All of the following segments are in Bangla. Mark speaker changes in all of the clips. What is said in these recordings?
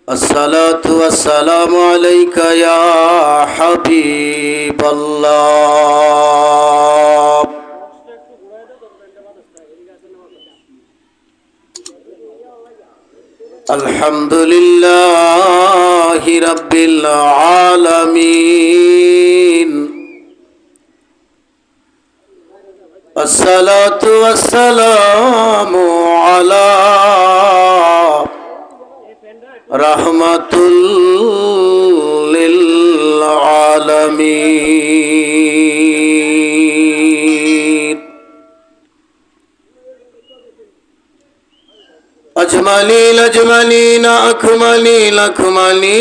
Speaker 1: الصلاة والسلام عليك يا حبيب الله الحمد لله رب العالمين الصلاة والسلام على رحمة للعالمين أجملين أجملين أكملين أكملين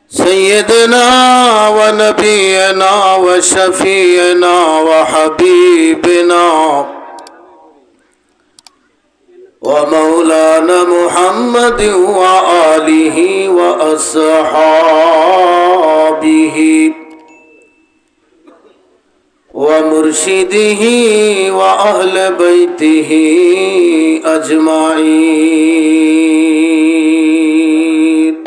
Speaker 1: سيدنا ونبينا وشفينا وحبيبنا ومولانا محمد وآله وأصحابه ومرشده وأهل بيته أجمعين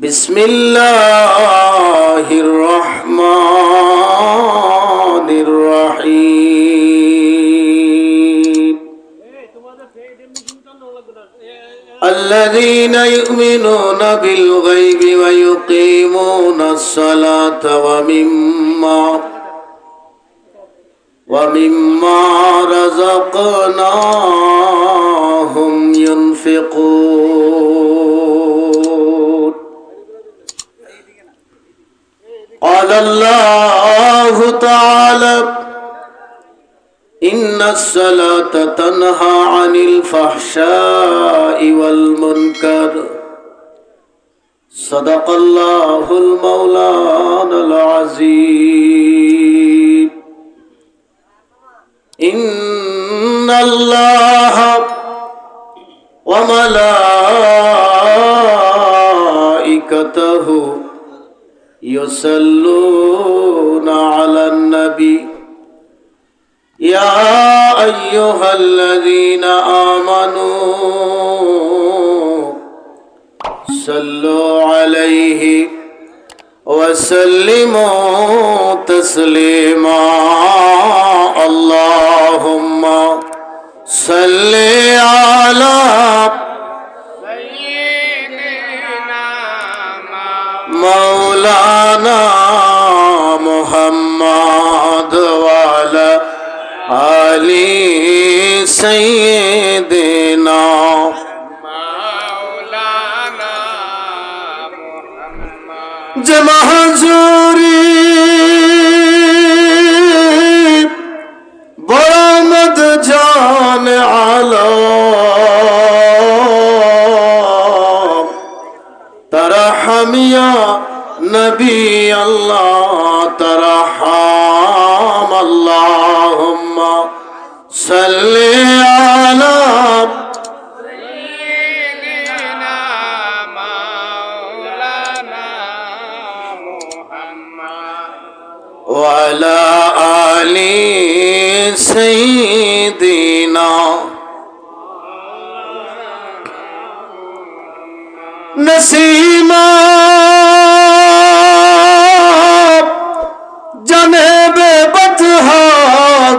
Speaker 1: بسم الله الرحمن الرحيم الذين يؤمنون بالغيب ويقيمون الصلاة ومما رزقناهم ينفقون قال الله تعالى إن الصلاة تنهى عن الفحشاء والمنكر صدق الله المولانا العظيم إن الله وملائكته يصلون على النبي يا أيها الذين آمنوا صلوا عليه وسلموا تسليما اللهم صل على سيدنا مولانا محمد وعلى آل سيدنا مولانا محمد جمع حضوری برآمد جان عالم ترحم یا نبی اللہ ترحم اللهم صل على سيدنا مولانا محمد وعلى آل سيدنا نسیما جنب بطحا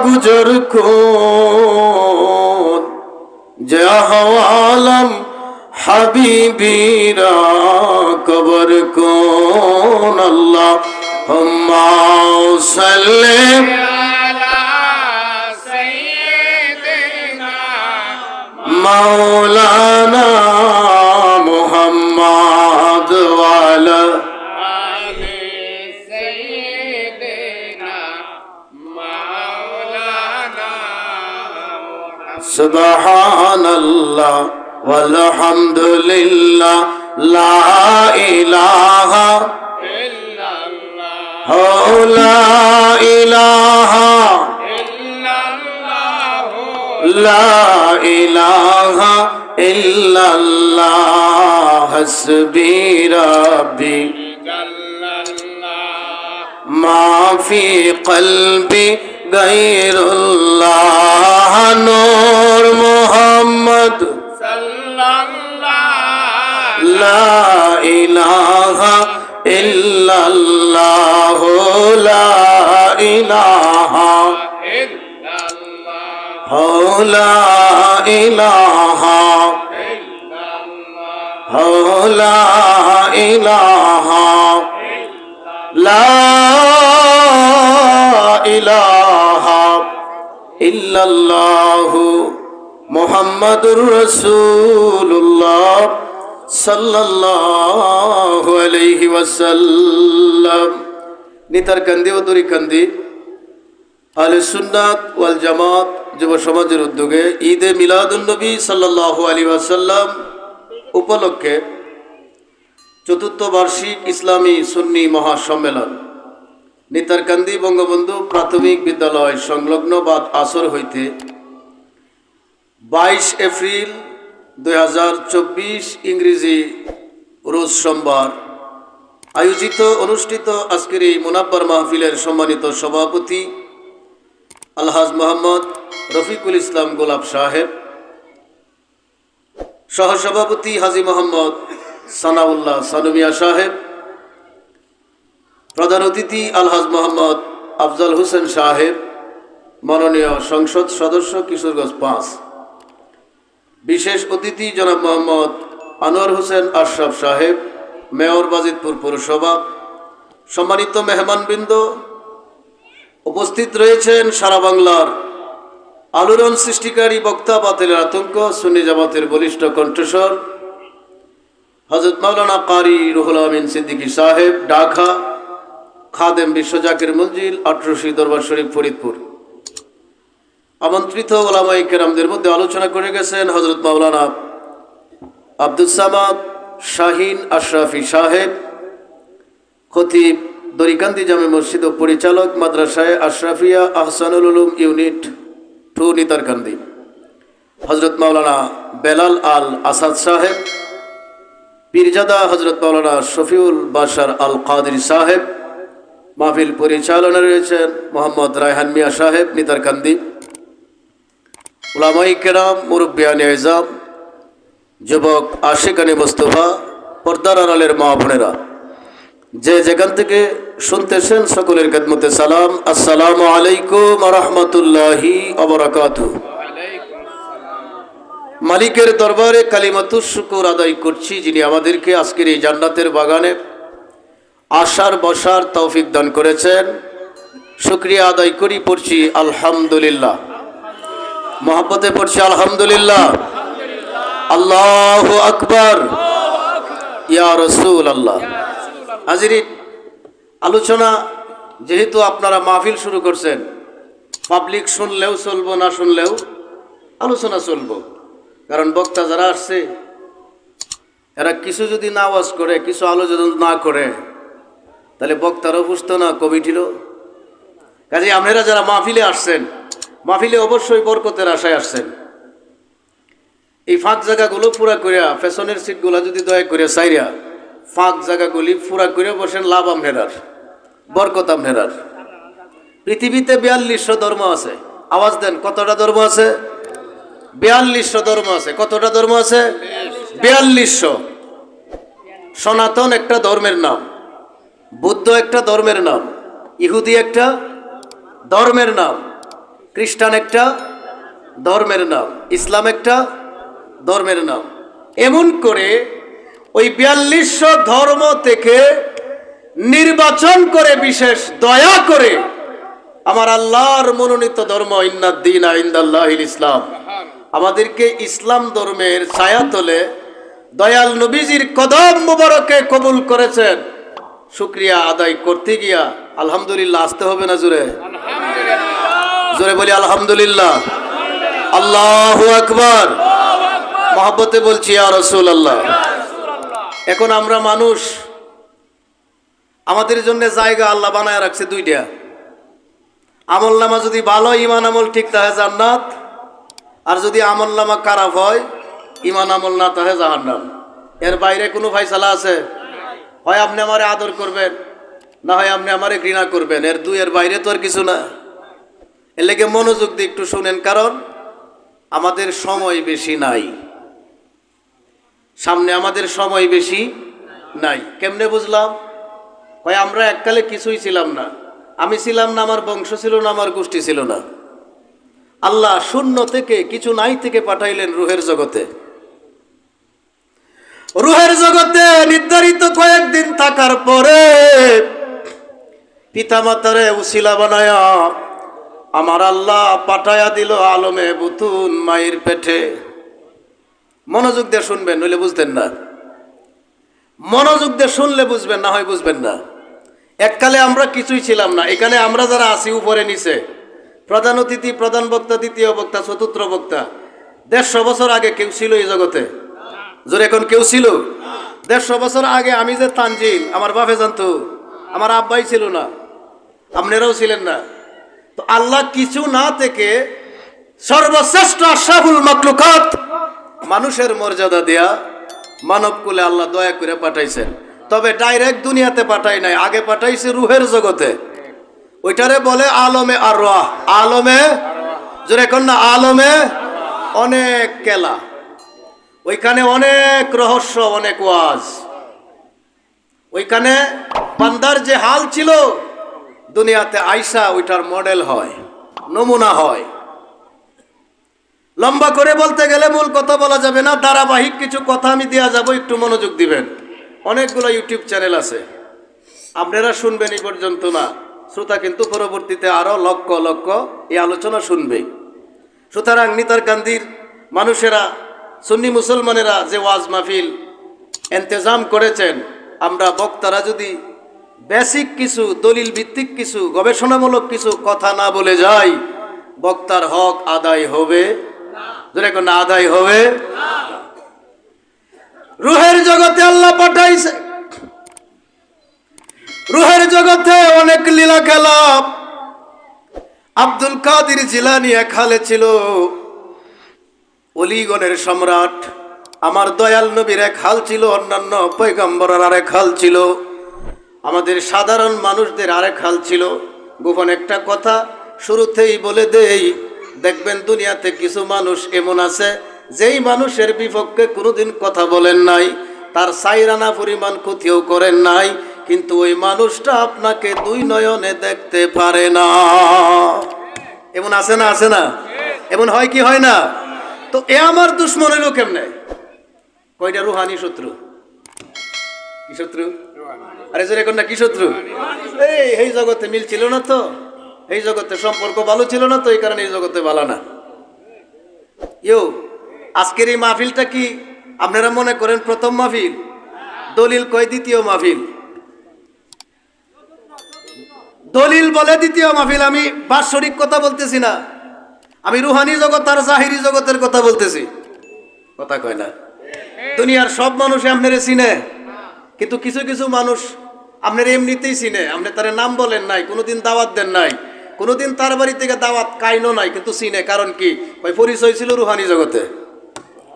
Speaker 1: گجر کن جا حوالم حبیبی را قبر کن اللہم صلی علی سیدنا مولانا محمد وعلى آل سيدنا مولانا محمد سبحان الله والحمد لله لا إله إلا الله لا إله إلا الله لا إله إلا الله حسبي ربي ما في قلبي গায়রুল্লাহ নূর মুহাম্মদ লা ইলাহা ইল্লাল্লাহ লা ইলাহা লা ইলাহা লা ইলাহা লা ইলাহা ইল্লাল্লাহ মুহাম্মাদুর রাসূলুল্লাহ সাল্লাল্লাহু আলাইহি ওয়াসাল্লাম। নিতারকান্দি ও দরিকান্দি আহলে সুন্নাত ওয়াল জামাত যুব সমাজের উদ্যোগে ঈদে মিলাদুন নবী সাল্লাল্লাহু আলাইহি ওয়াসাল্লাম উপলক্ষে চতুর্থ বার্ষিক ইসলামী সুন্নি মহাসম্মেলন নিতারকান্দি বঙ্গবন্ধু প্রাথমিক বিদ্যালয় সংলগ্ন বাদ আসর হইতে 22 এপ্রিল 2024 ইংরেজি রোজ সোমবার আয়োজিত অনুষ্ঠিত আজকের এই মুনাব্বার মাহফিলের সম্মানিত সভাপতি আলহাজ মোহাম্মদ রফিকুল ইসলাম গোলাপ সাহেব, সহসভাপতি হাজী মোহাম্মদ সানাউল্লাহ সানুমিয়া সাহেব, প্রধান অতিথি আলহাজ মোহাম্মদ আফজাল হোসেন সাহেব, মাননীয় সংসদ সদস্য কিশোরগঞ্জ 5, বিশেষ অতিথি জনাব মোহাম্মদ আনোয়ার হোসেন আশরাফ সাহেব, মেয়র বাজিতপুর পৌরসভা, সম্মানিত মেহমানবৃন্দ, উপস্থিত রয়েছেন সারা বাংলার আলোড়ন সৃষ্টিকারী বক্তা বাতিলের আতঙ্ক সুন্নি জামাতের বলিষ্ঠ কণ্ঠস্বর হযরত মাওলানা কারি রুহুল আমিন সিদ্দিকী সাহেব, ঢাকা, খাদেম বিশ্ব জাকির মঞ্জিল 18 দরবার শরীফ ফরিদপুর। আমন্ত্রিত ওলামায়ে কেরামদের মধ্যে আলোচনা করে গেছেন হযরত মাওলানা আব্দুস সামাদ শাহিন আশরাফি সাহেব, খতিব দরিকান্দি জামে মসজিদ ও পরিচালক মাদ্রাসায় আশরাফিয়া আহসানুল উলুম ইউনিট 2 নিতারকান্দি, হযরত মাওলানা বেলাল আল আসাদ সাহেব, পীরজাদা হযরত মাওলানা শফিউল বাশার আল কাদির সাহেব, মাহফিল পরিচালনা রয়েছেন মোহাম্মদ রায়হান মিয়া সাহেব নিতারকান্দি, উলামায়ে কেরাম, মুরব্বিয়ানে ইজাম, যুবক আশিকানে মুস্তফা, পর্দার আড়ালের মা বোনেরা, যে যেখান থেকে শুনতেছেন সকলের খেদমতে সালাম, আসসালামু আলাইকুম ওয়া রাহমাতুল্লাহি ওয়া বারাকাতুহু। মালিকের দরবারে কালিমাতুশ শুকর আদায় করছি, যিনি আমাদেরকে আজকের এই জান্নাতের বাগানে আসার বসার তৌফিক দান করেছেন। শুকরিয়া আদায় করি, পড়ছি আলহামদুলিল্লাহ, মহব্বতে পড়ছি আলহামদুলিল্লাহ, আল্লাহু আকবার, ইয়া রাসূলুল্লাহ। হাজিরিন, আলোচনা যেহেতু আপনারা মাহফিল শুরু করছেন, পাবলিক শুনলেও চলবো, না শুনলেও আলোচনা চলবো, কারণ বক্তা যারা আসছে এরা কিছু যদি না ওয়াজ করে, কিছু আলোচনা না করে, তাহলে বক্তারও বুঝতো না, কমিটিরও। কাজে আপনারা যারা মাহফিলে আসছেন, মাহফিলে অবশ্যই বরকতের আশায় আসছেন। এই ফাঁক জায়গাগুলো পুরা করিয়া, ফ্যাশনের সিটগুলো যদি দয়া করে সাইরা ফাঁক জায়গাগুলি পুরা করে বসেন, লাভ আমনেরার, বরকত আমনেরার। পৃথিবীতে 4200 ধর্ম আছে। আওয়াজ দেন, কতটা ধর্ম আছে? 4200 ধর্ম আছে। কতটা ধর্ম আছে? 4200। সনাতন একটা ধর্মের নাম, বুদ্ধ একটা ধর্মের নাম, ইহুদি একটা ধর্মের নাম, খ্রিস্টান একটা ধর্মের নাম, ইসলাম একটা ধর্মের নাম। এমন করে ওই 4200 ধর্ম থেকে নির্বাচন করে বিশেষ দয়া করে আমার আল্লাহর মনোনীত ধর্ম ইন্নাদ-দীনা ইনদাল্লাহিল ইসলাম, আমাদেরকে ইসলাম ধর্মের ছায়াতলে দয়াল নবীজির কদম মুবারকে কবুল করেছেন। শুকরিয়া আদায় করতে গিয়া আলহামদুলিল্লাহ আসতে হবে না? জোরে জোরে বলি আলহামদুলিল্লাহ, আল্লাহু আকবার। মহব্বতে বলছি ইয়া রাসূলুল্লাহ। এখন আমরা মানুষ, আমাদের জন্য জায়গা আল্লাহ বানায় রাখছে 2টা। আমল নামা যদি ভালো, ইমান আমল ঠিক, তাহে জান্নাত। আর যদি আমল নামা খারাপ হয়, ইমান আমল না, তাহে জাহান্নাম। এর বাইরে কোনো ফয়সালা আছে? হয় আপনি আমারে আদর করবেন, না হয় আপনি আমারে ঘৃণা করবেন। এর বাইরে তো আর কিছু না। এর লেগে মনোযোগ দিয়ে একটু শুনেন, কারণ আমাদের সময় বেশি নাই, সামনে আমাদের সময় বেশি নাই। কেমনে বুঝলাম? কয় আমরা এককালে কিছুই ছিলাম না, আমি ছিলাম না, আমার বংশ ছিল না, আমার গোষ্ঠী ছিল না। আল্লাহ শূন্য থেকে, কিছু নাই থেকে পাঠাইলেন রুহের জগতে। রুহের জগতে নির্ধারিত কয়েকদিন থাকার পরে পিতামাতারে উসিলা বানায়া আমার আল্লাহ পাঠায়া দিল আলমে বুতুন, মায়ের পেটে। মনোযোগ দিয়ে শুনবেন, নইলে বুঝতেন না। মনোযোগ দিয়ে শুনলে বুঝবেন, না হয় বুঝবেন না। এককালে আমরা কিছুই ছিলাম না, এখানে আমরা যারা আছি উপরে নিচে, প্রধান অতিথি, প্রধান বক্তা, দ্বিতীয় বক্তা, চতুর্থ বক্তা, 150 বছর আগে কেউ ছিল এই জগতে? জোরে এখন কেউ ছিল? 150 বছর আগে আমি যে তানজিল, আমার বাপে জানতো, আমার আব্বাই ছিল না, আপনারাও ছিলেন না। তো আল্লাহ কিছু না থেকে সর্বশ্রেষ্ঠ আশরাফুল মাখলুকাত মানুষের মর্যাদা দেয়া মানব কুলে আল্লাহ দয়া করে পাঠাইছেন। তবে ডাইরেক্ট দুনিয়াতে পাঠাই নাই, আগে পাঠাইছে রুহের জগতে। ওইটারে বলে আলমে আরওয়াহ। আলমে, জোরে কোন না, আলমে। অনেক কেলা ওইখানে, অনেক রহস্য, অনেক ওয়াজ। ওইখানে বান্দার যে হাল ছিল, দুনিয়াতে আইসা ওইটার মডেল হয়, নমুনা হয়। লম্বা করে বলতে গেলে মূল কথা বলা যাবে না, ধারাবাহিক কিছু কথা আমি দেয়া যাব, একটু মনোযোগ দিবেন। অনেকগুলো ইউটিউব চ্যানেল আছে, আপনারা শুনবেন এই পর্যন্ত না, শ্রোতা কিন্তু পরবর্তীতে আরো লক্ষ লক্ষ এই আলোচনা শুনবে। সুতরাং নিতার গান্ধীর মানুষেরা, সুন্নি মুসলমানেরা যে ওয়াজ মাহফিল ইন্তজাম করেছেন, আমরা বক্তারা যদি বেসিক কিছু, দলিল ভিত্তিক কিছু, গবেষণামূলক কিছু কথা না বলে যাই, বক্তার হক আদায় হবে, যদি কোনো আদায় হবে। রুহের জগতে আল্লাহ পাঠাইছে, রুহের জগতে অনেক লীলা খেলা। আব্দুল কাদের জিলানী এক হালে ছিল, অলিগণের সম্রাট। আমার দয়াল নবীর এক হাল ছিল, অন্যান্য পয়গম্বরের আরেক হাল ছিল, আমাদের সাধারণ মানুষদের আরেক হাল ছিল। গোপন একটা কথা শুরুতেই বলে দেই, দেখবেন দুনিয়াতে কিছু মানুষ এমন আছে, যেই মানুষের বিপক্ষে কোনোদিন কথা বলেন নাই, তার সাইরানা পরিমাণ ক্ষতিও করেন নাই, কিন্তু ওই মানুষটা আপনাকে দুই নয়নে দেখতে পারে না। এমন আছে না? আছে না? এমন হয় কি হয় না? তো এ আমার দুশ্মন হইল কেমনে? কয়টা রুহানি শত্রু। কি শত্রু? আরে জোরে কোন না, কি শত্রু? এই জগতে মিল ছিল না তো, এই জগতে সম্পর্ক ভালো ছিল না তো, এই কারণে এই জগতে ভালো না। আজকের এই মাহফিলটা কি আপনারা মনে করেন প্রথম মাহফিল? দলিল কয় দ্বিতীয় মাহফিল, দলিল বলে দ্বিতীয় মাহফিল। আমি বাৎসরিক কথা বলতেছি না, আমি রুহানি জগৎ আর জাহিরি জগতের কথা বলতেছি। কথা কয় না? দুনিয়ার সব মানুষ আপনারে চিনে, কিন্তু কিছু কিছু মানুষ আপনার এমনিতেই চিনে, আপনি তার নাম বলেন নাই, কোনোদিন দাওয়াত দেন নাই, কোনোদিন তার বাড়ি থেকে দাওয়াত কাইনো নাই, কিন্তু চিনে। কারণ কি? ওই পরিচয় ছিল রুহানি জগতে।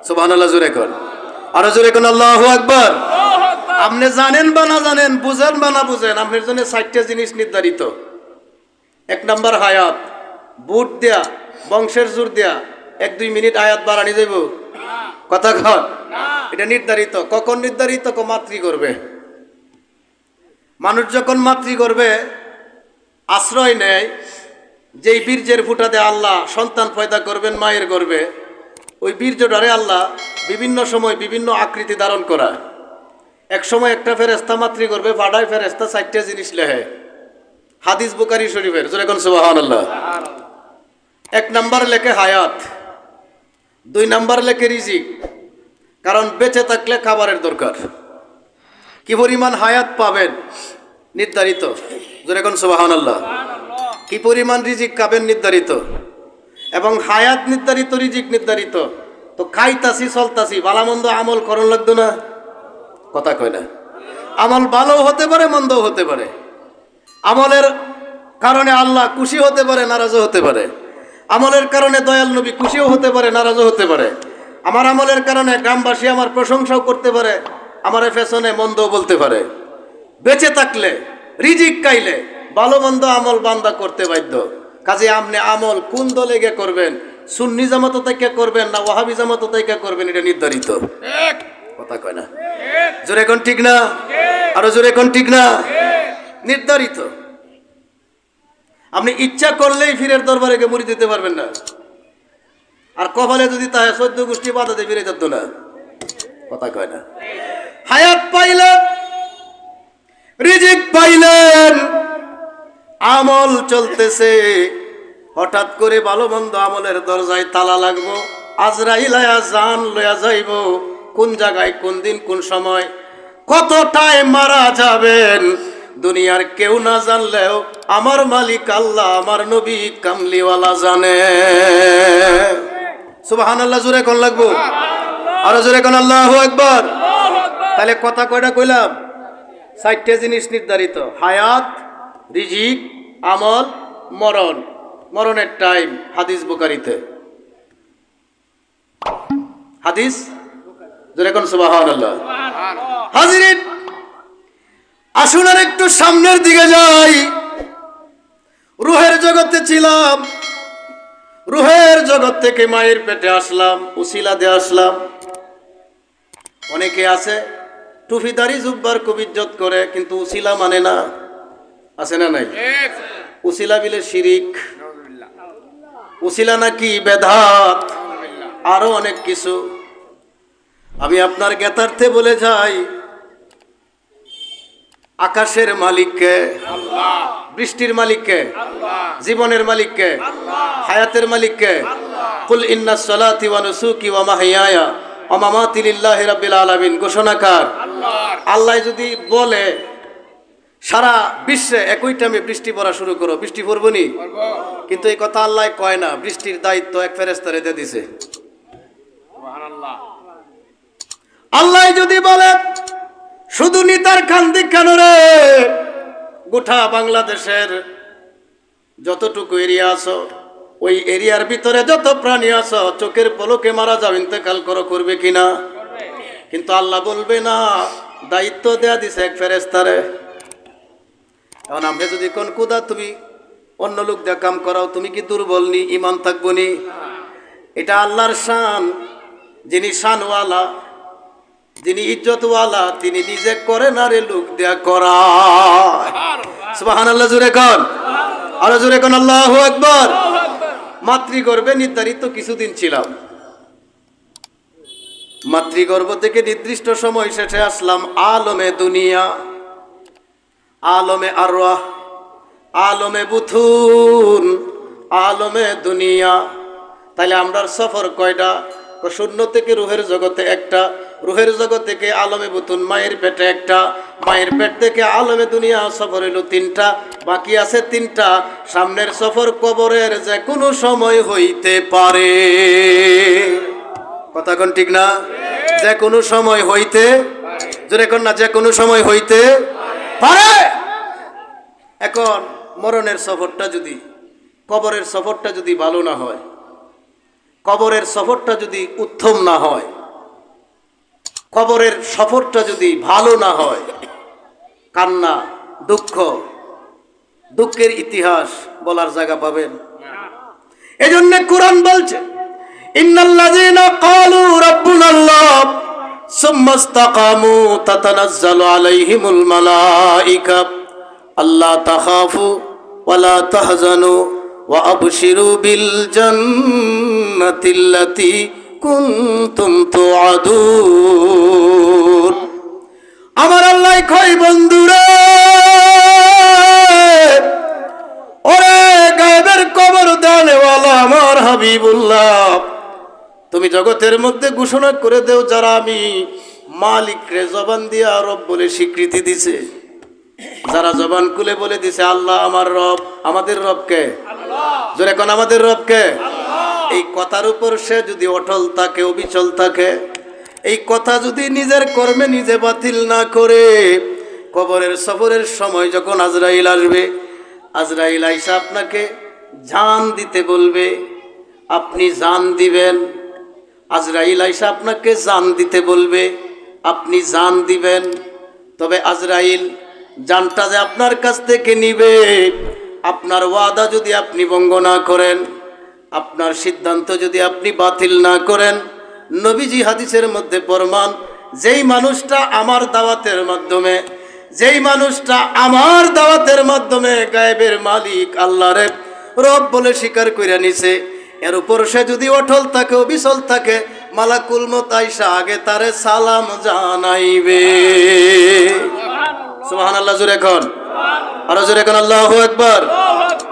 Speaker 1: সুবহানাল্লাহ, জোরে কোন, আরো জোরে কোন, আল্লাহু আকবার। আপনি জানেন বা না জানেন, বুঝেন বা না বুঝেন, আপনার জন্য 4টা জিনিস নির্ধারিত। 1 নম্বর হায়াত, বুট দেয়া, বংশের জোর দেয়া, 1-2 মিনিট আয়াত বাড়ানি যাইব। কথা কন, এটা নির্ধারিত। কখন নির্ধারিত? মাতৃ করবে। মানুষ যখন মাতৃ করবে, আশ্রয় নেয়, যেই বীর্যের ফুটাতে আল্লাহ সন্তান পয়দা করবেন মায়ের গর্ভে, ওই বীর্যটারে আল্লাহ বিভিন্ন সময় বিভিন্ন আকৃতি ধারণ করা। এক সময় একটা ফেরেস্তা মাতৃ করবে, পাঠায় ফেরেস্তা 4টা জিনিস লেহে। হাদিস বুখারী শরীফের, জোরে কোন সুবহানাল্লাহ। 1 নাম্বার লেখে হায়াত, 2 নাম্বার লেখে রিজিক, কারণ বেঁচে থাকলে খাবারের দরকার। কি পরিমাণ হায়াত পাবেন নির্ধারিত, জোরে কোন সুবহানাল্লাহ। কি পরিমাণ রিজিক খাবেন নির্ধারিত, এবং হায়াত নির্ধারিত, রিজিক নির্ধারিত। তো খাইতাছি, চলতাছি, ভালোমন্দ আমল করণ লাগতো না? কথা কয় না? আমল ভালো হতে পারে, মন্দও হতে পারে। আমলের কারণে আল্লাহ খুশি হতে পারে, নারাজও হতে পারে। আমলের কারণে দয়াল নবী খুশিও হতে পারে, নারাজও হতে পারে। আমার আমলের কারণে গ্রামবাসী আমার প্রশংসাও করতে পারে, আমার পেছনে মন্দও বলতে পারে। বেঁচে থাকলে, রিজিক খাইলে ভালো মন্দ আমল বান্দা করতে বাধ্য। কাজে আপনি আমল কোন দলে গিয়ে করবেন, সুন্নি জামাত থেকে করবেন না ওয়াহাবি জামাত থেকে করবেন, এটা নির্ধারিত। কথা কয় না, জোরে কোন ঠিক না, আরো জোরে কোন ঠিক না, নির্ধারিত। আপনি ইচ্ছা করলেই ফিরের দরবারে গিয়ে মুড়ি দিতে পারবেন না, আর কপালে যদি তাহে 14 গোষ্ঠী বাধাতে ফিরে যেত না। কথা কয় না। হায়াত পাইলেন, রিজিক পাইলেন, আমল চলতেছে, হঠাৎ করে ভালো মন্দ আমলের দরজায় তালা লাগবো, আজরাইল আয়া জান লয়া যাইব, কোন জায়গায় কোন দিন কোন সময় কত টাইম মারা যাবেন দুনিয়ার কেউ না জানলেও আমার মালিক আল্লাহ, আমার নবী কামলিওয়ালা জানে। সুবহানাল্লাহ, জোরে কোন লাগবো, আরো জোরে কোন আল্লাহু আকবার। তাহলে কথা কয়টা কইলাম? 4টে জিনিস নির্ধারিত, হায়াত, রিজিক, আমল, মরণ। মরণের টাইম হাদিস বুখারীতে, হাদিস জোরে কোন সুবহানাল্লাহ। হাজিরিন, আসুন আর একটু সামনের দিকে যাই। রুহের জগতে ছিলাম, রুহের জগৎ থেকে মায়ের পেটে আসলাম, উসিলা দিয়ে আসলাম। অনেকে আছে টুপিদারি জুব্বার খুব ইজ্জত করে, কিন্তু উসিলা মানে না, আছে না নাই? উসিলা বিলে শিরিক, উসিলা নাকি বেদাত, আরো অনেক কিছু। আমি আপনার জ্ঞাতার্থে বলে যাই, আকাশের মালিককে, বৃষ্টির মালিককে, জীবনের মালিককে, হায়াতের মালিককে। কুল ইন্নাস সালাতি ওয়া নুসুকি ওয়া মাহইয়ায়া ওয়া মামাতি লিল্লাহি রাব্বিল আলামিন ঘোষণাকার আল্লাহ যদি বলে সারা বিশ্বে একই টাইমে বৃষ্টি পড়া শুরু করো, বৃষ্টি পড়বো নি? কিন্তু এই কথা আল্লাহ কয় না, বৃষ্টির দায়িত্ব এক ফেরেশতারে দিয়ে দিছে। আল্লাহ যদি বলে শুধু নিতার কান্দি কেন রে, গোটা বাংলাদেশের যতটুকু এরিয়া আছো, ওই এরিয়ার ভিতরে যত প্রাণী আছো, চোখের পলকে মারা যাও, ইন্তেকাল করো, করবে কিনা? কিন্তু আল্লাহ বলবে না, দায়িত্ব দেয়া দিছে এক ফেরেশতারে। এখন আমি যদি কোন কুদা তুমি অন্য লোক দিয়ে কাম করাও, তুমি কি দুর্বল নি, ইমান থাকবো নি? এটা আল্লাহর শান। যিনি শানওয়ালা, যিনি ইজ্জতওয়ালা, তিনি নিজে করে না রে, লোক দেয়া করায়। সুবহানাল্লাহ, জোরে কোন, আরো জোরে কোন আল্লাহু আকবার। মাতৃগর্ভে নির্ধারিত কিছুদিন ছিলাম, মাতৃগর্ভ থেকে নির্দিষ্ট সময় শেষে আসলাম আলমে দুনিয়া, আলমে আরওয়াহ, আলমে বুথুন, আলমে দুনিয়া। তাহলে আমরার সফর কয়টা? শূন্য থেকে রুহের জগতে একটা, রুহের জগৎ থেকে আলমে বুতুন মায়ের পেটে একটা, মায়ের পেট থেকে আলমে দুনিয়া সফর হইল 3টা, বাকি আছে 3টা। সামনের সফর কবরের যে কোনো সময় হইতে পারে। কথা কোন ঠিক না? যে কোনো সময় হইতে, জোরে কোন না, যে কোনো সময় হইতে পারে। এখন মরণের সফরটা যদি, কবরের সফরটা যদি ভালো না হয়, কবরের সফরটা যদি উত্তম না হয়, কবরের সফরটা যদি ভালো না হয়, কান্না, দুঃখ, দুঃখের ইতিহাস বলার জায়গা পাবেন। এজন্য কোরআন বলছে, ইন্নাল্লাযীনা ক্বালু রাব্বুনাল্লাহ সুম্মা ইসতাকামু তাতানাজ্জালু আলাইহিমুল মালায়েকা আল্লা তাখাফু ওয়া লা তাহজানু ওয়া আবশিরু বিল জান্নাতিল্লাতী কুনতুম তুআদুন। আমার আল্লাহ কয়, বন্ধুরা, ওরে গায়েবের কবর দানেওয়ালা আমার হাবিবুল্লাহ, তুমি জগতের মধ্যে ঘোষণা করে দেও, যারা আমি মালিক রে জবান দিয়া রব বলে স্বীকৃতি দিছে, যারা জবান খুলে বলে দিছে আল্লাহ আমার রব, আমাদের রবকে, জোরে কোন আমাদের রবকে, এই কথার উপর সে যদি অটল থাকে, অবিচল থাকে, এই কথা যদি নিজের কর্মে নিজে বাতিল না করে, কবরের সফরের সময় যখন আজরাইল আসবে, আজরাইল আইসা আপনাকে জান দিতে বলবে, আপনি জান দিবেন। আজরাইল আইসা আপনাকে জান দিতে বলবে, আপনি জান দিবেন। তবে আজরাইল জানটা যে আপনার কাছ থেকে নিবে, আপনার ওয়াদা যদি আপনি ভঙ্গ না করেন, আপনার সিদ্ধান্ত যদি আপনি বাতিল না করেন, নবীজি হাদিসের মধ্যে প্রমাণ, যেই মানুষটা আমার দাওয়াতের মাধ্যমে, গায়েবের মালিক আল্লাহরে রব বলে স্বীকার করে নিছে, এর উপর সে যদি অটল থাকে, অবিচল থাকে, মালাকুল মউত আইসা আগে তারে সালাম জানাইবে। সুবহানাল্লাহ, জোরে কোন, আরো জোরে কোন, আল্লাহু আকবার।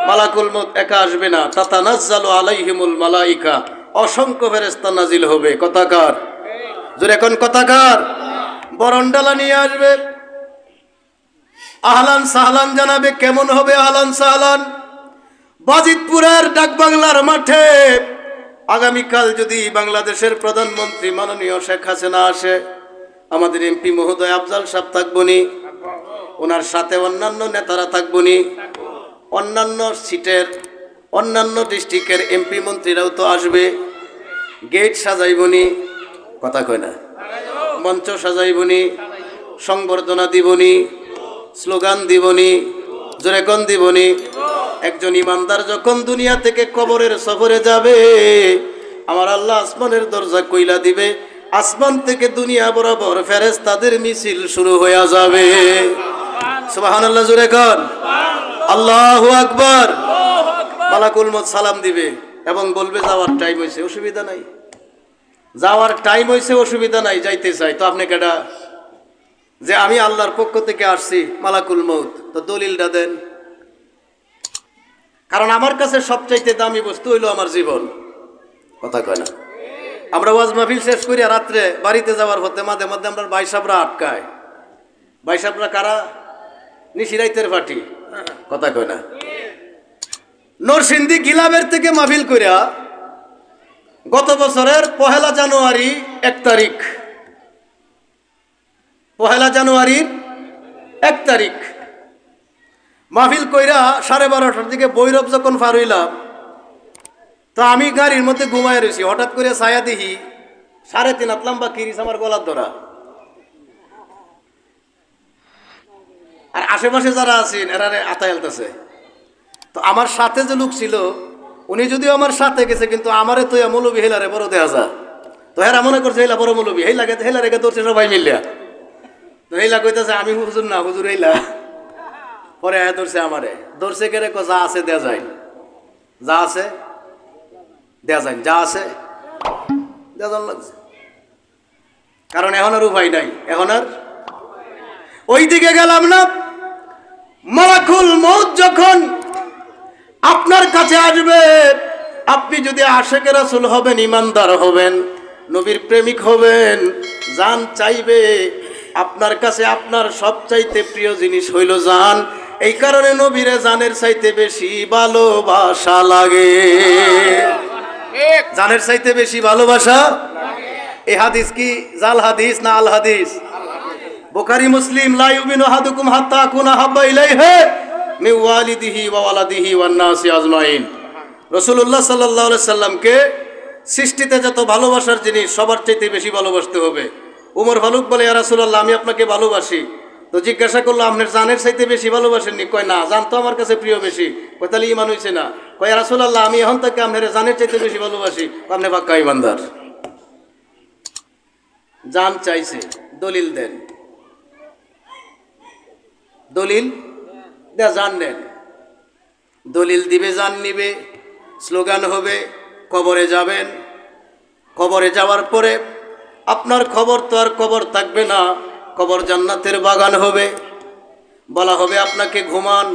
Speaker 1: মালাকুল মউত একা আসবে না, তাতানাজ্জালু আলাইহিমুল মালাইকা, অসংখ্য ফেরেশতা নাজিল হবে। কথাকার, জোরে কোন কথাকার। বরণডালা নিয়ে আসবে, আহলান সাহলান জানাবে। কেমন হবে আহলান সাহলান? বাজিতপুরের ডাকবাংলার মাঠে আগামীকাল যদি বাংলাদেশের প্রধানমন্ত্রী মাননীয় শেখ হাসিনা আসে, আমাদের এমপি মহোদয় আফজাল সাহেব থাকবনি, ওনার সাথে অন্যান্য নেতারা থাকবনি, অন্যান্য সিটের অন্যান্য ডিস্ট্রিক্টের এমপি মন্ত্রীরাও তো আসবে। গেট সাজাইবনি, কথা কয় না, মঞ্চ সাজাইবনি, সংবর্ধনা দিবনি, স্লোগান দিবনি, জোরে কোন দিবনি। একজন ইমানদার যখন দুনিয়া থেকে কবরের সফরে যাবে, আমার আল্লাহ আসমানের দরজা কইলা দিবে, আসমান থেকে দুনিয়া বরাবর ফেরেশতাদের মিছিল শুরু হয়ে যাবে। সুবহানাল্লাহ, জোরে কোন, আল্লাহু আকবার। মালাকুল মউত সালাম দিবে এবং বলবে যাওয়ার টাইম হয়েছে, অসুবিধা নাই, যাওয়ার টাইম হয়েছে, অসুবিধা নাই, যাইতে চাই। তো আপনি কেডা? যে আমি আল্লাহর পক্ষ থেকে আসছি, মালাকুল মউত, তো দলিলটা দেন। কারণ আমার কাছে সবচাইতে দামি বস্তু হইল আমার জীবন। কথা কয় না। আমরা ওয়াজ মাহফিল শেষ করিয়া রাত্রে বাড়িতে যাওয়ার পথে মাঝে মধ্যে আমরা ভাই সাহেবরা আটকায়। ভাই সাহেবরা কারা? নিশিরাইতের পার্টি। কথা কয় না। নরসিংদী গিলাবের থেকে মাহফিল করিয়া গত বছরের 1 জানুয়ারি 1 তারিখ, 1 জানুয়ারির 1 তারিখ মাহফিল কইরা 12:30টার দিকে বৈরব যখন পার হইলাম, তো আমি গাড়ির মধ্যে ঘুমায় রয়েছি, হঠাৎ করে ছায়া দেখি 3.5 হাত লম্বা কিরিস আমার গলার ধরা। আর আশেপাশে যারা আছেন এরা আতায় আলতেছে। তো আমার সাথে যে লোক ছিল, উনি যদিও আমার সাথে গেছে, কিন্তু আমারে তো মৌলবী হেলারে বড় দেয়া যা। তো হেরা মনে করছে হেলা বড় মৌলবী, হেলা রেখে ধরছে সবাই মিলিয়া। তো হেলা কইতেছে আমি হুজুর না, হুজুর হেলা। পরে ধরছে আমারে, ধরছে কেড়ে যা আছে দেয়া যায়, যা আছে দেয়া যায়, যা আছে দেয়া যান লাগছে। কারণ এখন আর উপায় নাই, এখন আর ওই দিকে গেলাম না। মালাকুল মউত যখন আপনার কাছে আসবে, আপনি যদি আশেকে রাসূল হবেন, ইমানদার হবেন, নবীর প্রেমিক হবেন, জান চাইবে আপনার কাছে। আপনার সবচাইতে প্রিয় জিনিস হইল জান। এই কারণে নবীরে জানের চাইতে বেশি ভালোবাসা লাগে, জানের চাইতে বেশি ভালোবাসা। এই হাদিস কি জাল হাদিস না আল হাদিস? বুখারী মুসলিম, লা ইউমিনু আহাদুকুম হাত্তা আকুনা হাব্বা ইলাইহি মিন ওয়ালিদিহি ওয়া ওয়ালাদিহি ওয়ান নাসি আজমাইন। রাসূলুল্লাহ সাল্লাল্লাহু আলাইহি সাল্লামকে সৃষ্টিতে যত ভালোবাসার জিনিস সবার চাইতে বেশি ভালোবাসতে হবে। উমর ফারুক বলে, ইয়া রাসূলুল্লাহ, আমি আপনাকে ভালোবাসি। তো জিজ্ঞাসা করলো, আপনার জানের চাইতে বেশি ভালোবাসেননি? কয় না, জান তো আমার কাছে প্রিয় বেশি। কয় তাহলে ইমান হইছে না? কয়, ইয়া রাসূলুল্লাহ, আমি এখন থেকে আপনার জানের চাইতে বেশি ভালোবাসি। আপনি পাক্কা ইমানদার। জান চাইছে, দলিল দেন, দলিল দেয়া, জান নেন। দলিল দিবে, জান নিবে, স্লোগান হবে, কবরে যাবেন। কবরে যাওয়ার পরে আপনার খবর তো আর কবর থাকবে না, কবর জান্নাতের বাগান হবে। বলা হবে আপনাকে ঘুমান,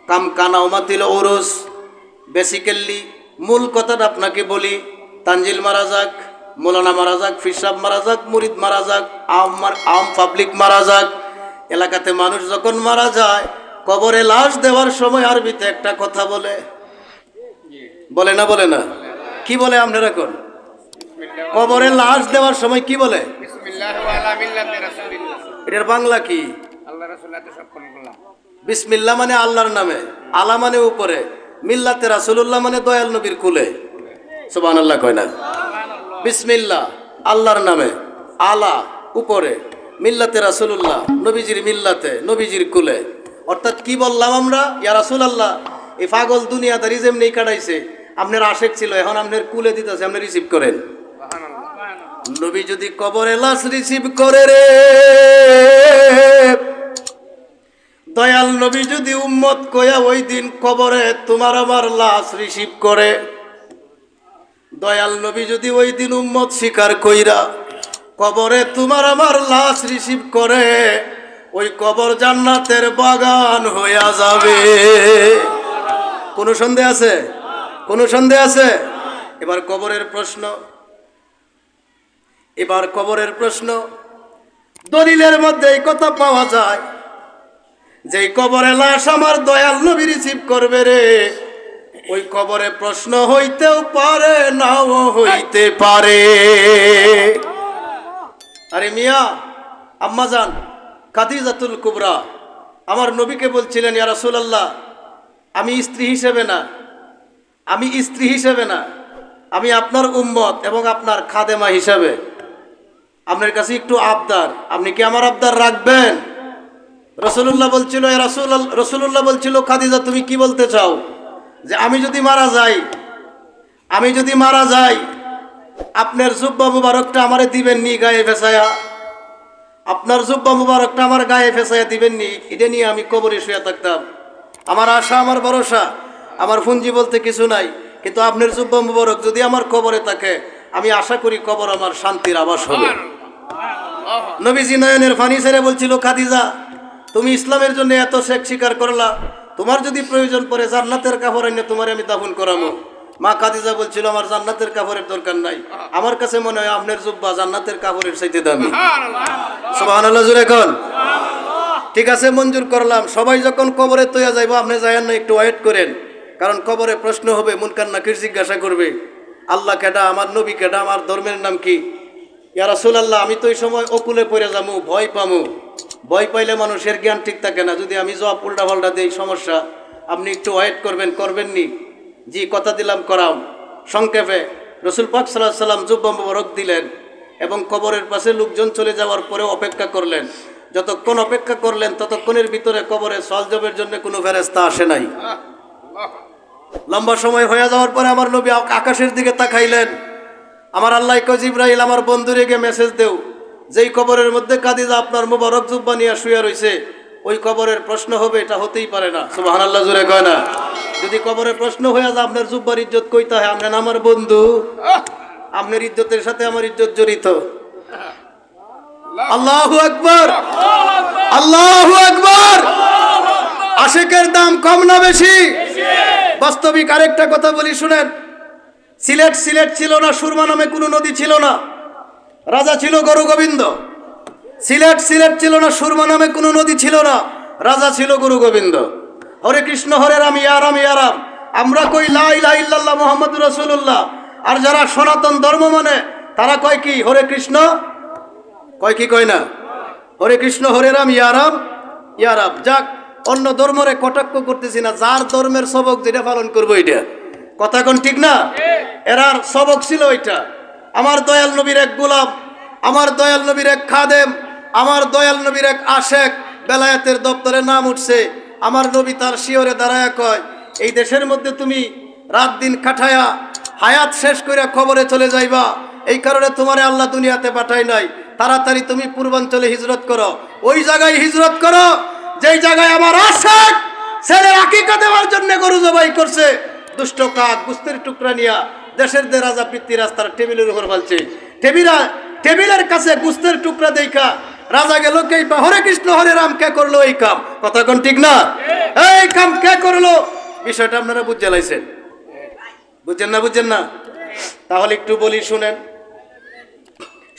Speaker 1: কাম কানা ওমাতিল ওরস। বেসিক্যালি মূল কথাটা আপনাকে বলি, তানজিল মারা যাক, মৌলানা মারা যাক, ফিরসাব মারা যাক, মুরিদ মারা যাক, আম পাবলিক মারা যাক, এলাকাতে মানুষ যখন মারা যায়, কবরে লাশ দেওয়ার সময় আরবিতে একটা কথা বলে, বলে না? বলে না? কি বলে আপনারা কোন? কবরে লাশ দেওয়ার সময় কি বলে? এটার বাংলা কি? বিসমিল্লাহ মানে আল্লাহর নামে, আলা মানে উপরে, মিল্লাতে রাসূলুল্লাহ মানে দয়াল নবীর কুলে। সুবহানাল্লাহ কয় না? বিসমিল্লাহ আল্লাহর নামে, আলা উপরে, মিল্লাতে রাসূলুল্লাহ নবীজির মিল্লাতে, নবীজির কুলে। অর্থাৎ কি বললাম আমরা? ইয়া রাসূলুল্লাহ, এই পাগল দুনিয়াদারি যেমনি কাটাইছে, আপনার আশেক ছিল, এখন আপনার কুলে দিতেছে, আপনি রিসিভ করেন। নবী যদি কবরে লাশ রিসিভ করে রে, দয়াল নবী যদি উম্মত কয়া ওই দিন কবরে তোমার আমার লাশ রিসিভ করে, দয়াল নবী যদি ওই দিন উম্মত স্বীকার কইরা কবরে তোমার আমার লাশ রিসিভ করে, ওই কবর জান্নাতের বাগান হইয়া যাবে। কোনো সন্দেহ আছে? কোনো সন্দেহ আছে? এবার কবরের প্রশ্ন, এবার কবরের প্রশ্ন। দলিলের মধ্যে এই কথা পাওয়া যায় যে কবরে লাশ আমার দয়াল নবী রিসিভ করবে রে, ওই কবরে প্রশ্ন হইতেও পারে নাও হইতে পারে। আরে মিয়া, আম্মাজান খাদিজাতুল কুবরা আমার নবীকে বলছিলেন, ইয়া রাসূলুল্লাহ, আমি স্ত্রী হিসেবে না, আমি স্ত্রী হিসেবে না, আমি আপনার উম্মত এবং আপনার খাদেমা হিসাবে আপনার কাছে একটু আবদার, আপনি কি আমার আবদার রাখবেন? রাসূলুল্লাহ বলছিল, রাসূলুল্লাহ বলছিল, খাদিজা তুমি কি বলতে চাও? যে আমি যদি মারা যাই, আমি যদি মারা যাই, আপনার জুব্বা মুবারকটা আমারে দিবেন নি গায়ে ফেসায়া? আপনার জুব্বা মুবারকটা আমার গায়ে ফেসায়া দিবেন নি? এটা নিয়ে আমি কবরে শুয়ে থাকতাম। আমার আশা, আমার ভরসা, আমার পুঞ্জি বলতে কিছু নাই, কিন্তু আপনার জুব্বা মুবারক যদি আমার কবরে থাকে, আমি আশা করি কবর আমার শান্তির আবাস হবে। নবীজি নয়নের পানি ছেড়ে বলছিল, খাদিজা তুমি ইসলামের জন্য এত শেখ স্বীকার করলা, তোমার যদি প্রয়োজন পড়ে জান্নাতের কাপড় এনে তোমার আমি দাফন করাবো। মা খাদিজা বলছিল, আমার জান্নাতের কাপড়ের দরকার নাই, আমার কাছে মনে হয় আপনার জুব্বা জান্নাতের কাপড়ের চাইতে দামি। সুবহানাল্লাহ জোরে কোন। ঠিক আছে, মঞ্জুর করলাম। সবাই যখন কবরে তৈয়া যাইব, আপনি যায়েন না, একটু ওয়েট করেন, কারণ কবরে প্রশ্ন হবে, মুনকার নাকির জিজ্ঞাসা করবে, আল্লাহ কেডা, আমার নবী কেডা, আমার ধর্মের নাম কি? ইয়া রাসূলুল্লাহ, আমি তো এই সময় অকুলে পড়ে যাবো, ভয় পামু। ভয় পাইলে মানুষের জ্ঞান ঠিক থাকে না, যদি আমি জবাব উল্টা পাল্টা দিই সমস্যা। আপনি একটু ওয়েট করবেন, করবেন নি? জি, কথা দিলাম করাম। সংক্ষেপে রসুল পাক সাল্লাল্লাহু আলাইহি সাল্লাম জুব্বা মুবারক দিলেন এবং কবরের পাশে লোকজন চলে যাওয়ার পরে অপেক্ষা করলেন। যতক্ষণ অপেক্ষা করলেন ততক্ষণের ভিতরে কবরে সওয়াল-জবাবের জন্য কোনো ফেরেশতা আসে নাই। লম্বা সময় হয়ে যাওয়ার পরে আমার নবী আকাশের দিকে তাকাইলেন। আমার আল্লাহ কয়, জিবরাইল আমার বন্ধুরে গিয়ে মেসেজ দেও, যেই কবরের মধ্যে খাদিজা আপনার মুবারক জুব্বা নিয়ে শুয়ে রয়েছে, ওই কবরের প্রশ্ন হবে, এটা হতেই পারে না। সুবহানাল্লাহ জোরে কয় না। যদি কবরের প্রশ্ন হয়ে যায়, আপনার জুব্বার ইজ্জত কইতে হয়, আপনার আমার বন্ধু, আপনার ইজ্জতের সাথে আমার ইজ্জত জড়িত। আল্লাহু আকবার, আল্লাহু আকবার। আশিকের দাম কম না বেশি? বাস্তবিক আরেকটা কথা বলি শুনেন। সিলেট ছিল না, সুরমা নামে কোনো নদী ছিল না, রাজা ছিল গুরু গোবিন্দ। সিলেট ছিল না, সুরমা নামে কোনো নদী ছিল না, রাজা ছিল গুরু গোবিন্দ। হরে কৃষ্ণ হরে রাম, ইয়া রাম ইয়া রাম। আমরা কই লা ইলাহা ইল্লাল্লাহ মুহাম্মাদুর রাসূলুল্লাহ, আর যারা সনাতন ধর্ম মানে তারা কয় কি? হরে কৃষ্ণ, কয় কি? কয় না হরে কৃষ্ণ হরে রাম ইয়া রাম ইয়া রাম। যাক, অন্য ধর্মরে কটাক্ষ করতেছি না, যার ধর্মের সবক যেটা পালন করবো এটা। কথা কোন ঠিক না? এরার সবক ছিল ওইটা। আমার দয়াল নবীর এক গোলাম, আমার দয়াল নবীর এক খাদেম, আমার দয়াল নবীর এক আশেক, বেলায়েতের দপ্তরে নাম উঠছে। আমার নবী তার শিয়রে দাঁড়ায়া কয়, এই দেশের মধ্যে তুমি রাত দিন কাটায়া হায়াত শেষ কইরা খবরে চলে যাইবা, এই কারণে তোমারে আল্লাহ দুনিয়াতে পাঠাই নাই। তাড়াতাড়ি তুমি পূর্বাঞ্চলে হিজরত করো, ওই জায়গায় হিজরত করো যেই জায়গায় আমার আশেক ছেলের আকিকা দেওয়ার জন্য গরু জবাই করছে। দুষ্ট কাক গুস্তের টুকরা নিয়া দেশের দে রাজা পৃথ্বীরাজ তার টেবিলের উপর ফেলছে। টেবিলের কাছে গুস্তের টুকরা দেখা রাজা গেল, কে হরে কৃষ্ণ হরে রাম কে করলো এই কাম? কথা কোন ঠিক না? এই কাম কে করলো? বিষয়টা আপনারা বুঝে লাইছেন, বুঝছেন না? বুঝছেন না? তাহলে একটু বলি শুনেন।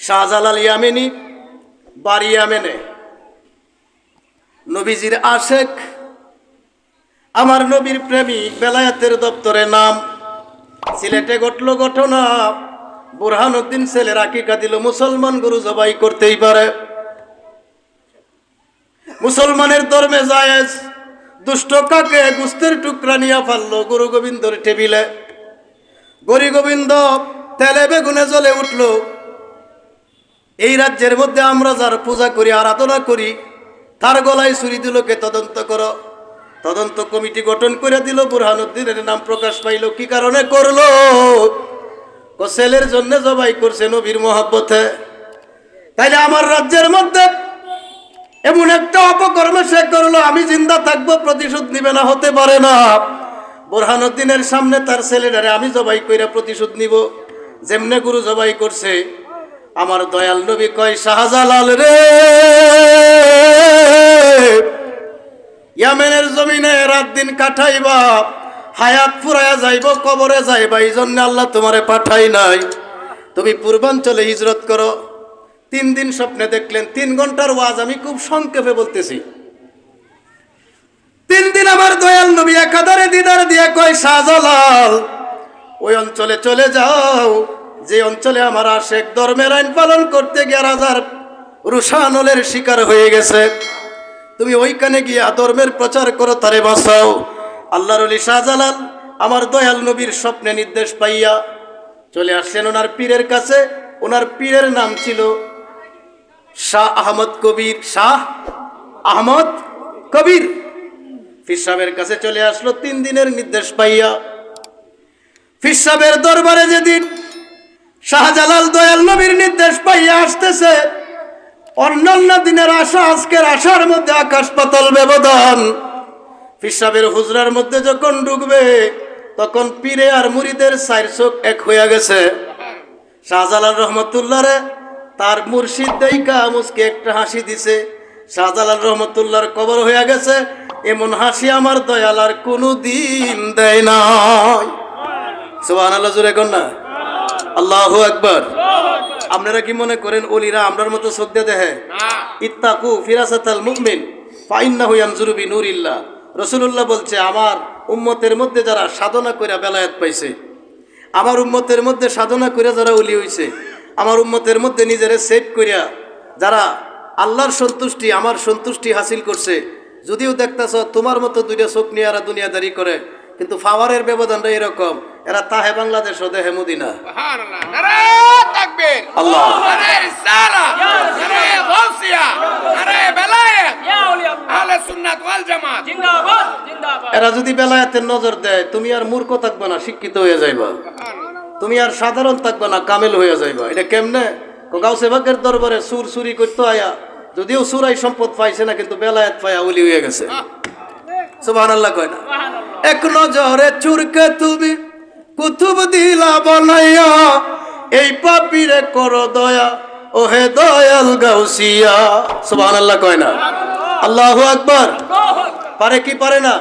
Speaker 1: শাহজালাল ইয়ামেনি, বাড়ি ইয়ামেনে, নবীজির আশেক, আমার নবীর প্রেমিক, বেলায়েতের দপ্তরে নাম। সিলেটে ঘটলো ঘটনা, বুরহানুদ্দিন ছেলের আকিকা দিল। মুসলমান গরু জবাই করতেই পারে, মুসলমানের ধর্মে জায়েজ। দুষ্ট কাকে গুস্তের টুকরা নিয়ে ফেললো গুরু গোবিন্দর টেবিলে। গরি গোবিন্দ তেলে বেগুনে জ্বলে উঠল। এই রাজ্যের মধ্যে আমরা যার পূজা করি, আরাধনা করি, তার গলায় ছুরি দিল, কে তদন্ত করো। তদন্ত কমিটি গঠন করে দিল, বুরহানুদ্দিনের নাম প্রকাশ পাইল। কি কারণে করলো? ছেলের জন্য জবাই করছে নবীর মহব্বতে। তাইলে আমার রাজ্যের মধ্যে এমন একটা অপকর্ম সে করলো, আমি জিন্দা থাকবো প্রতিশোধ নিবে না, হতে পারে না। বুরহানুদ্দিনের সামনে তার ছেলেটারে আমি জবাই কইরা প্রতিশোধ নিব, যেমনে গুরু জবাই করছে। আমার দয়াল নবী কয়, শাহজালাল রে, ইয়ামেনের জমিনে রাত দিন কাটাইবা, হায়াত ফুরাইয়া যাইব, কবরে যাইবা, এই জন্য আল্লাহ তোমারে পাঠাই নাই। তুমি পূর্বাঞ্চলে হিজরত করো। 3 দিন স্বপ্নে দেখলেন। 3 ঘন্টার ওয়াজ আমি খুব সংক্ষেপে বলতেছি। 3 দিন আমার দয়াল নবী একাধারে দিদার দিয়ে কয়, শাহজালাল ওই অঞ্চলে চলে যাও, যে অঞ্চলে আমার আশেক ধর্মের আইন পালন করতে গিয়ে রাজার রুশানলের শিকার হয়ে গেছে। তুমি ওইখানে গিয়ে ধর্মের প্রচার করো, তারে বাঁচাও। আল্লাহর ওলি শাহজালাল আমার দয়াল নবীর স্বপ্নে নির্দেশ পাইয়া চলে আসছেন ওনার পীরের কাছে। ওনার পীরের নাম ছিল শাহ আহমদ কবির। শাহ আহমদ কবির পীর সাহেবের কাছে চলে আসলো 3 দিনের নির্দেশ পাইয়া। পীর সাহেবের দরবারে যেদিন শাহজালাল দয়াল নবীর নির্দেশ পাইয়া আসতেছে, অন্যান্য দিনের আশা আজকের আশার মধ্যে আকাশ পাতাল ব্যবধান। পীর সাহেবের হুজরার মধ্যে যখন ঢুকবে, তখন পীরে আর মুরিদের 4 চোখ এক হইয়া গেছে। শাহজালাল রহমতুল্লাহ রে তার মুর্শিদ দেইকা মুসকে একটা হাসি দিছে। শাহজালাল রহমতুল্লাহর কবর হইয়া গেছে, এমন হাসি আমার দয়াল আর কোনো দিন দেয় নাই। সুবহানাল্লাহ, জোরে কোন না? আল্লাহু আকবার। আপনারা কি মনে করেন ওলিরা আমরার মতো চোখ দিয়ে দেখে? ইত্তাকু ফিরাসাতাল মুমিন ফাইন্নাহু ইয়ানজুরু বিনুরিল্লাহ। রাসূলুল্লাহ বলছে, আমার উম্মতের মধ্যে যারা সাধনা কইরা বেলায়েত পাইছে, আমার উম্মতের মধ্যে সাধনা কইরা যারা ওলি হইছে, আমার উম্মতের মধ্যে নিজেরে সেভ কইরা যারা আল্লাহর সন্তুষ্টি, আমার সন্তুষ্টি হাসিল করছে, যদিও দেখতেছ তোমার মতো 2টা চোখ নিয়ে এরা দুনিয়াদারি করে, কিন্তু পাওয়ারের ব্যবধানটা এরকম। এরা তাহে বাংলাদেশ ও দেহে মদিনা। আল্লাহ এরা যদি বেলায়েতের নজর দেয়, তুমি আর মূর্খ থাকবে না, শিক্ষিত হয়ে যাইবা। তুমি আর সাধারণ থাকবে না, কামেল হয়ে যাইবা। এটা কেমনে? গাউসে বাগের দরবারে সুর চুরি করতে আয়া, যদিও সুরাই সম্পদ পাইছে না, কিন্তু বেলায়েত পায়া ওলি হয়ে গেছে। সুবহানাল্লাহ কয় না? এক নজরে চুরকে তুমি কুতুব দিলা বানাইয়া, এই পাপীরে করো দয়া, ওহে দয়াল গাউসিয়া। সুবহানাল্লাহ কয় না? আল্লাহু আকবার। পারে কি পারে না?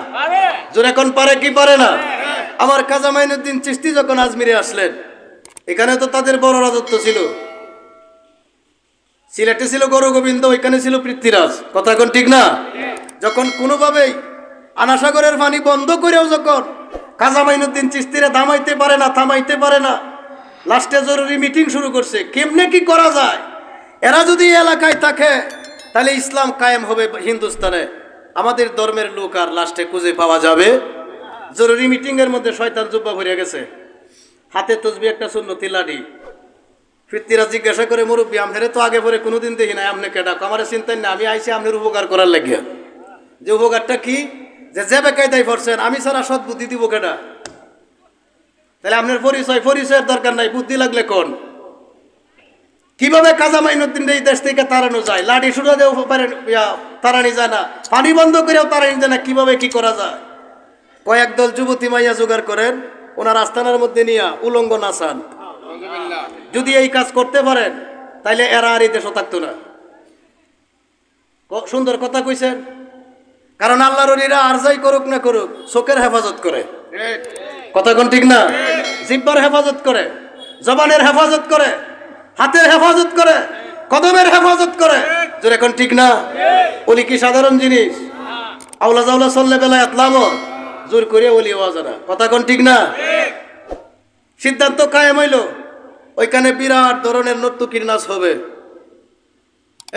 Speaker 1: জোরে কোন পারে কি পারে না? আমার খাজা মাইনুদ্দিন চিশতি যখন আজমিরে আসলেন, এখানে তো তাদের বড় রাজত্ব ছিল। সিলেটে ছিল গৌর গোবিন্দ, ওইখানে ছিল পৃথ্বীরাজ। কথা কোন ঠিক না? যখন কোনোভাবেই আনাসাগরের পানি বন্ধ করেও যখন খাজা মাইনুদ্দিন চিশতিরে থামাইতে পারে না, থামাইতে পারে না, লাস্টে জরুরি মিটিং শুরু করছে, কেমনে কি করা যায়। এরা যদি এই এলাকায় থাকে তাহলে ইসলাম কায়েম হবে হিন্দুস্তানে, আমাদের ধর্মের লোক আর লাস্টে খুঁজে পাওয়া যাবে। জরুরি মিটিং এর মধ্যে শয়তান জুব্বা ভরে গেছে, হাতে তসবি একটা সুন্নতি লাঠি। পৃথ্বীরাজ জিজ্ঞাসা করে, মুরব্বী আমহেরে তো আগে পরে কোনোদিন দেখি নাই, আপনি কেডা? আমার চিন্তাই না, আমি আইসি আপনার উপকার করার লাগিয়া। যে উপকারটা কি? যে বেকায়দায় পড়ছেন, আমি ছাড়া সৎ বুদ্ধি দিব কেডা? তাহলে আপনার পরিচয়ের দরকার নাই, বুদ্ধি লাগলে কোন? কিভাবে খাজা মাইনুদ্দিন এই দেশ থেকে তাড়ানো যায়? লাঠি সুরা দেও তাড়ানি যায় না, পানি বন্ধ করেও তাড়ানি যায় না, কিভাবে কি করা যায়? কয়েক দল যুবতী মাইয়া জোগাড় করেন, ওনার আস্তানার মধ্যে নিয়ে উলঙ্গ নাচান। যদি এই কাজ করতে পারেন তাইলে এরা আর এই দেশও থাকতো না। সুন্দর কথা কইছেন। কারণ আল্লাহর ওলিরা আর যাই করুক না করুক, চোখের হেফাজত করে। কথা কোন ঠিক না? জিহ্বার হেফাজত করে, জবানের হেফাজত করে, হাতের হেফাজত করে, কদমের হেফাজত করে। জোরে কোন ঠিক না? ওলি কি সাধারণ জিনিস? আওলা জাওলা চললে বেলায় লামো জোর করে ওলি হওয়া যায় না। কথা কোন ঠিক না? সিদ্ধান্ত কায়েম হইল, ওইখানে বিরাট ধরনের নর্তকীর নাচ হবে।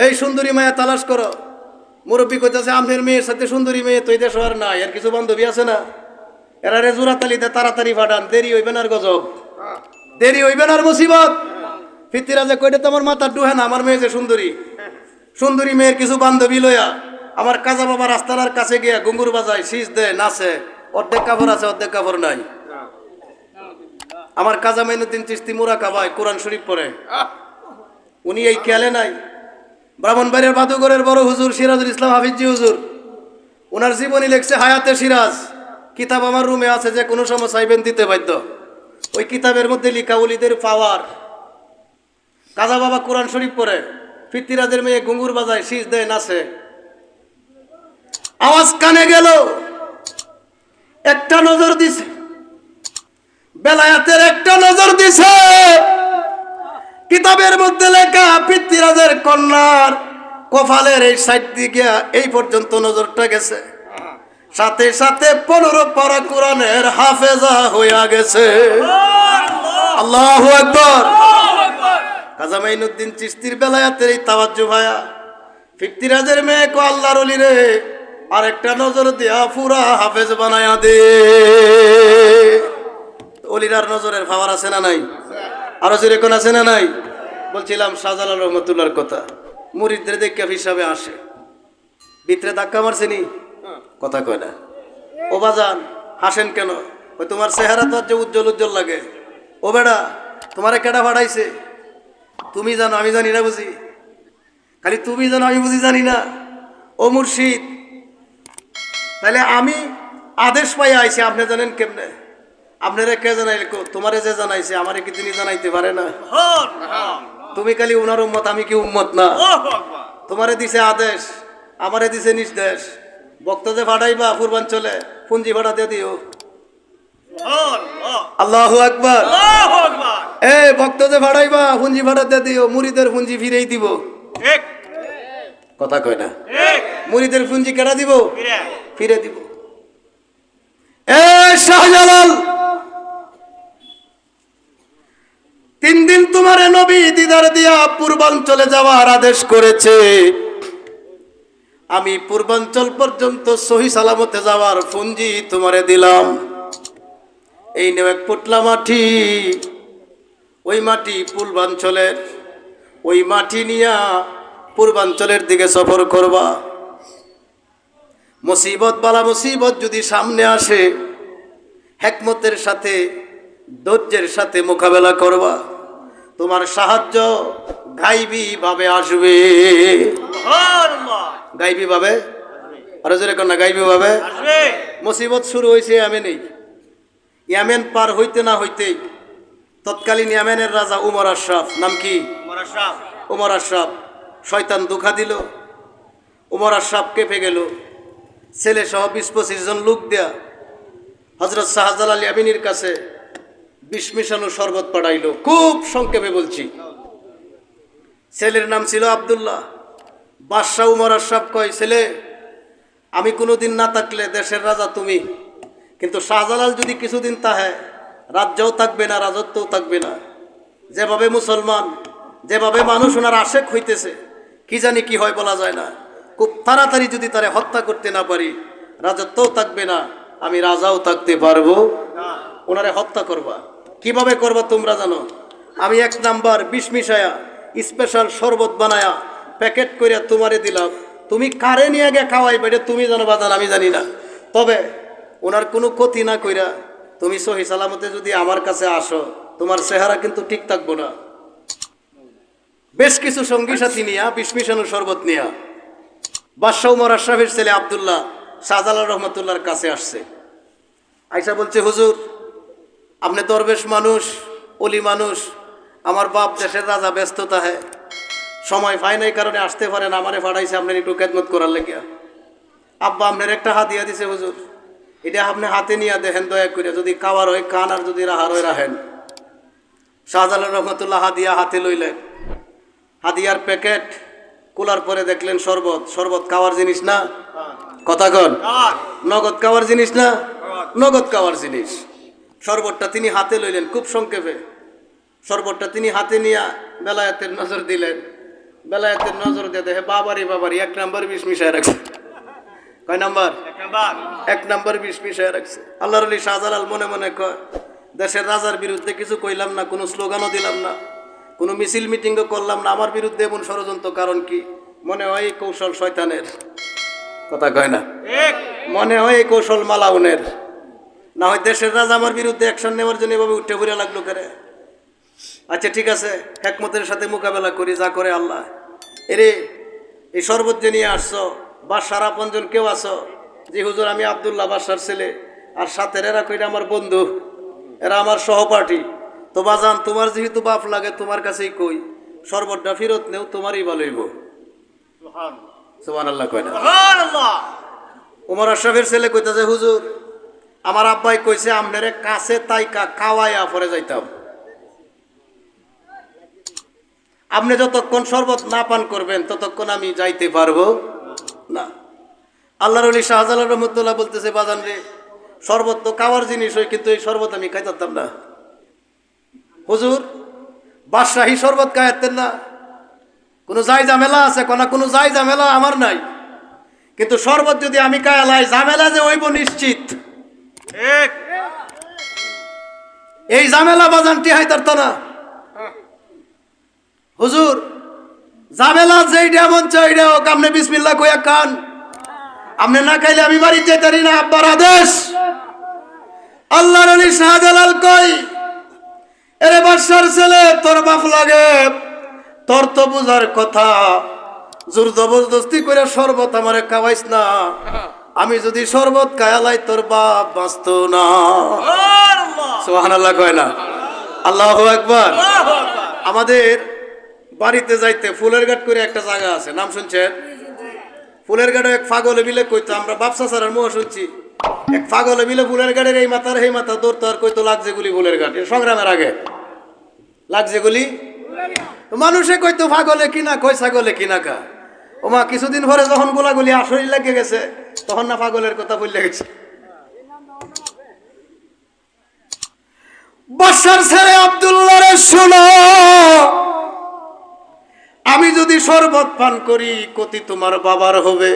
Speaker 1: এই সুন্দরী মায়া তালাশ করো। মুরব্বী কইতেছে, আমের মেয়ের সাথে সুন্দরী মেয়ে তো এই দেশ আর নাই, এর কিছু বান্ধবী আছে না? এরা রে জোড়া তালিতে তাড়াতাড়ি ফাটান, দেরি হইবে না আর গজব, দেরি হইবে না আর মুসিবত। পৃথ্বীরাজে কইটা তো আমার মাথা ডুহে না, আমার মেয়ে যে সুন্দরী, সুন্দরী মেয়ের কিছু বান্ধবী লইয়া আমার কাজা বাবা রাস্তার কাছে গিয়া ঘুঙ্গুর বাজায়, শীষ দেয়, নাচে, অর্ধেক কাপড় আছে অর্ধেক কাপড় নাই। আমার কাজা মাইনুদ্দিন চিশতি মুরাকাবায় কোরআন শরীফ পড়ে, উনি এই খেয়ালে নাই। ব্রাহ্মণবাড়িয়ার বাদুগরের বড় হুজুর সিরাজুল ইসলাম হাফিজি হুজুর, ওনার জীবনী লেখছে হায়াতে সিরাজ, কিতাব আমার রুমে আছে, যে কোনো সময় চাইবেন দিতে বাধ্য। ওই কিতাবের মধ্যে লিখা ওলিদের পাওয়ার। কাজা বাবা কোরআন শরীফ পড়ে, ফিরতিরাজের মেয়ে ঘুঙ্গুর বাজায়, শীষ দেয়, নাচে। আওয়াজ কানে গেল, একটা নজর দিছে, বেলায়েতের একটা নজর দিছে। কিতাবের মধ্যে লেখা পৃথ্বীরাজের কন্যার কপালের এই সাইড দিকে এই পর্যন্ত নজরটা গেছে, সাথে সাথে 15 পারা কোরআনের হাফেজা হইয়া গেছে। আল্লাহু আকবার। কাজী মাইনুদ্দিন চিশতির বেলায়েতের এই তাওয়াজ্জু ভায়া, পৃথ্বীরাজের মেয়ে কো আল্লাহর ওলি রে, আর একটা নজর দিয়া পুরা হাফেজ বানায়া দে। ওলিরার নজরের পাওয়ার আছে না নাই? আরো যেরকম আছে না নাই? বলছিলাম শাহজালাল রহমতুল্লাহর কথা, মুরিদদের দেখে হিসাবে আসে, ভিতরে ধাক্কা মারছে নি, কথা কয় না। ও বাজান হাসেন কেন? ওই তোমার চেহারা তো যে উজ্জ্বল উজ্জ্বল লাগে। ও বেড়া, তোমারে কেডা ভাড়াইছে? তুমি জানো আমি জানি না বুঝি? খালি তুমি জানো আমি বুঝি জানি না? ও মুর্শিদ, তাহলে আমি আদেশ পাই আইছি, আপনি জানেন কেমনে? আপনারা কে জানাইলে? তোমারে যে জানাইছে আমারে কি তিনি জানাইতে পারে না? তুমি খালি উনার উম্মত, আমি কি উম্মত না? তোমারে দিছে আদেশ, আমারে দিছে নির্দেশ। বক্তা যে ভাড়াইবা পূর্বাঞ্চলে, পুঞ্জি ভাড়া দিয়ে দিও। আল্লাহু আকবার। এ বক্তা যে ভাড়াইবা পুঞ্জি ভাড়া দিয়ে দিও, মুরিদের পুঞ্জি ফিরেই দিব। কথা কয় না? মুরিদের পুঞ্জি কেডা দিব? ফিরে দিব। এ শাহজালাল, 3 দিন তোমারে নবী দিদার দিয়া পূর্বাঞ্চলে যাওয়ার আদেশ করেছে। আমি পূর্বাঞ্চল পর্যন্ত সহি সালামতে যাওয়ার পুঞ্জি তোমারে দিলাম। এই নেও 1 পোটলা মাটি, ওই মাটি পূর্বাঞ্চলের, ওই মাটি নিয়া পূর্বাঞ্চলের দিকে সফর করবা। মুসিবত বালা মুসিবত যদি সামনে আসে, হিকমতের সাথে ধৈর্যের সাথে মোকাবেলা করবা। তোমার সাহায্য গাইবী ভাবে আসবে। গাইবী ভাবে, আরো জোরে কর না, গাইবী ভাবে আসবে। মুসিবত শুরু হয়েছে ইয়ামেনেই। ইয়ামেন পার হইতে না হইতেই তৎকালীন ইয়ামেনের রাজা উমর আশরাফ, নাম কি? উমর আশরাফ। শয়তান ধোঁকা দিল, উমর আশরাফ কেঁপে গেল। ছেলে সহ 20-25 জন লোক দেয়া হযরত শাহজালাল ইয়ামিনীর কাছে বিষ মিশানো শরবত পাঠাইল। খুব সংক্ষেপে বলছি। ছেলের নাম ছিল আব্দুল্লাহ। বাদশাহ উমর আশরাফ কয়, ছেলে, আমি কোনোদিন না থাকলে দেশের রাজা তুমি, কিন্তু শাহজালাল যদি কিছুদিন তাহে, রাজ্যও থাকবে না, রাজত্বও থাকবে না। যেভাবে মুসলমান, যেভাবে মানুষ ওনার আশেক হইতেছে, কি জানি কি হয় বলা যায় না। খুব তাড়াতাড়ি যদি তারে হত্যা করতে না পারি, রাজত্বও থাকবে না, আমি রাজাও থাকতে পারবো। ওনারে হত্যা করবা। কিভাবে করবা তোমরা জানো? আমি 1 নাম্বার বিষ মিশায়া স্পেশাল শরবত বানায়া প্যাকেট করিয়া তোমারে দিলাম। তুমি কারে নিয়ে গে খাওয়াই বেড়ে তুমি জানো বাজান, আমি জানি না। তবে ওনার কোনো ক্ষতি না কইরা তুমি সহি সালামতে যদি আমার কাছে আসো, তোমার চেহারা কিন্তু ঠিক থাকবো না। বেশ কিছু সঙ্গী সাথী নিয়া বিষ মিশানো শরবত নিয়া বাদশাহ উমর আশরাফের ছেলে আব্দুল্লাহ শাহজালাল রহমতুল্লাহর কাছে আসছে। আইসা বলছে, হুজুর, আপনি দরবেশ মানুষ, অলি মানুষ, আমার বাপ দেশের রাজা, ব্যস্ততা হ্যাঁ, সময় পায় নাই কারণে আসতে পারেন, আমারে পাঠাইছে আপনার একটু খেদমত করার লেগে। আব্বা আপনার একটা হাতিয়া দিছে হুজুর, এটা আপনি হাতে নিয়ে দেখেন দয়া করে, যদি খাওয়ার হয় খান, আর যদি রাহার হয় রাহেন। শাহজালাল রহমতুল্লাহ হাদিয়া হাতে লইলেন। হাদিয়ার প্যাকেট খোলার পরে দেখলেন শরবত। শরবত খাওয়ার জিনিস না? কথা কন, নগদ খাওয়ার জিনিস না? নগদ খাওয়ার জিনিস। শরবতটা তিনি হাতে লইলেন। খুব সংক্ষেপে শরবতটা তিনি হাতে নিয়ে বেলায়েতের নজর দিলেন। বেলায়েতের নজর দিয়ে দেখে, বাবারি বাবারি, 1 নাম্বার বিষ মিশায় রাখছে। কয় নাম্বার? 1 নাম্বার বিষ মিশায় রাখছে। আল্লাহর ওলি শাহজালাল মনে মনে কয়, দেশের রাজার বিরুদ্ধে কিছু কইলাম না, কোনো স্লোগানও দিলাম না, কোনো মিছিল মিটিংও করলাম না, আমার বিরুদ্ধে এমন ষড়যন্ত্র কারণ কি? মনে হয় কৌশল শয়তানের। কথা কয় না? মনে হয় এই কৌশল মালাউনের, না হয় দেশের রাজা আমার বিরুদ্ধে অ্যাকশন নেওয়ার জন্য এভাবে উঠে পড়ে লাগলো করে। আচ্ছা ঠিক আছে, হিকমতের সাথে মোকাবেলা করি, যা করে আল্লাহ। এরে এই শরবত যে নিয়ে আসছো, বাদশার আপনজন কেউ আছো? জি হুজুর, আমি আব্দুল্লাহ বাদশার ছেলে, আর সাথের এরা কইরা আমার বন্ধু, এরা আমার সহপাঠী। তো বাজান, তোমার যেহেতু বাপ লাগে, তোমার কাছেই কই, শরবতটা ফেরত নেও, তোমারই ভালোইব। সুবহানাল্লাহ কয় না? ওমর আশরাফের ছেলে কইতাছে, হুজুর আমার আব্বাই কইছে আমনের কাছে তাই কাওয়াইয়া পরে যাইতাম। আপনি যতক্ষণ শরবত না পান করবেন ততক্ষণ আমি যাইতে পারবো না। আল্লাহর ওলি শাহজালাল রহমতুল্লাহ বলতেছে, বাজান রে, শরবত তো খাওয়ার জিনিস হয়, কিন্তু এই শরবত আমি খাইতাম না। হুজুর বাদশাহী শরবত খাইতেন না? কোনো যাই ঝামেলা আছে? কোনো যাই ঝামেলা আমার নাই, কিন্তু শরবত যদি আমি খাইলাই, ঝামেলা যে হইব নিশ্চিত। এই ঝামেলা বাজান টিহাইতারত না। হুজুর ঝামেলা যেইটা মন চাই এইটা হোক, আপনি বিসমিল্লাহ কইয়া খান। আপনি না খাইলে আমি বাড়ি যেতারি না, আব্বার আদেশ। আল্লাহর ওলি শাহজালাল কই, এরে বাদশার ছেলে, তোর বাপ লাগে, তোর তো বুঝার কথা, জোর জবরদস্তি করে শরবত আমারে খাওয়াইস না। আমি যদি শরবত খায়ালাই, তোর বাপ বাঁচত না। সুবহানাল্লাহ কয় না? আল্লাহু আকবার। আমাদের বাড়িতে যাইতে ফুলের ঘাট করে একটা জায়গা আছে, নাম শুনছেন? ফুলের ঘাটে এক পাগলে মিলে কইতো, আমরা বাপসা সারার মুখ শুনছি, এক পাগলে মিলে ফুলের ঘাটের এই মাথার এই মাথা দৌড়তো আর কইতো লাগছে গুলি ফুলের ঘাট। সংগ্রামের আগে লাগছে গুলি, মানুষে কইতো পাগলে কিনা, কই ছাগলে কিনা কা। ওমা কিছুদিন পরে যখন গোলাগুলি আসরি লেগে গেছে, তখন না পাগলের কথা বললে গেছে। বাদশার ছেলে আব্দুল্লাহ রে শোনো, আমি যদি শরবত পান করি, কতি তোমার বাবার হবে।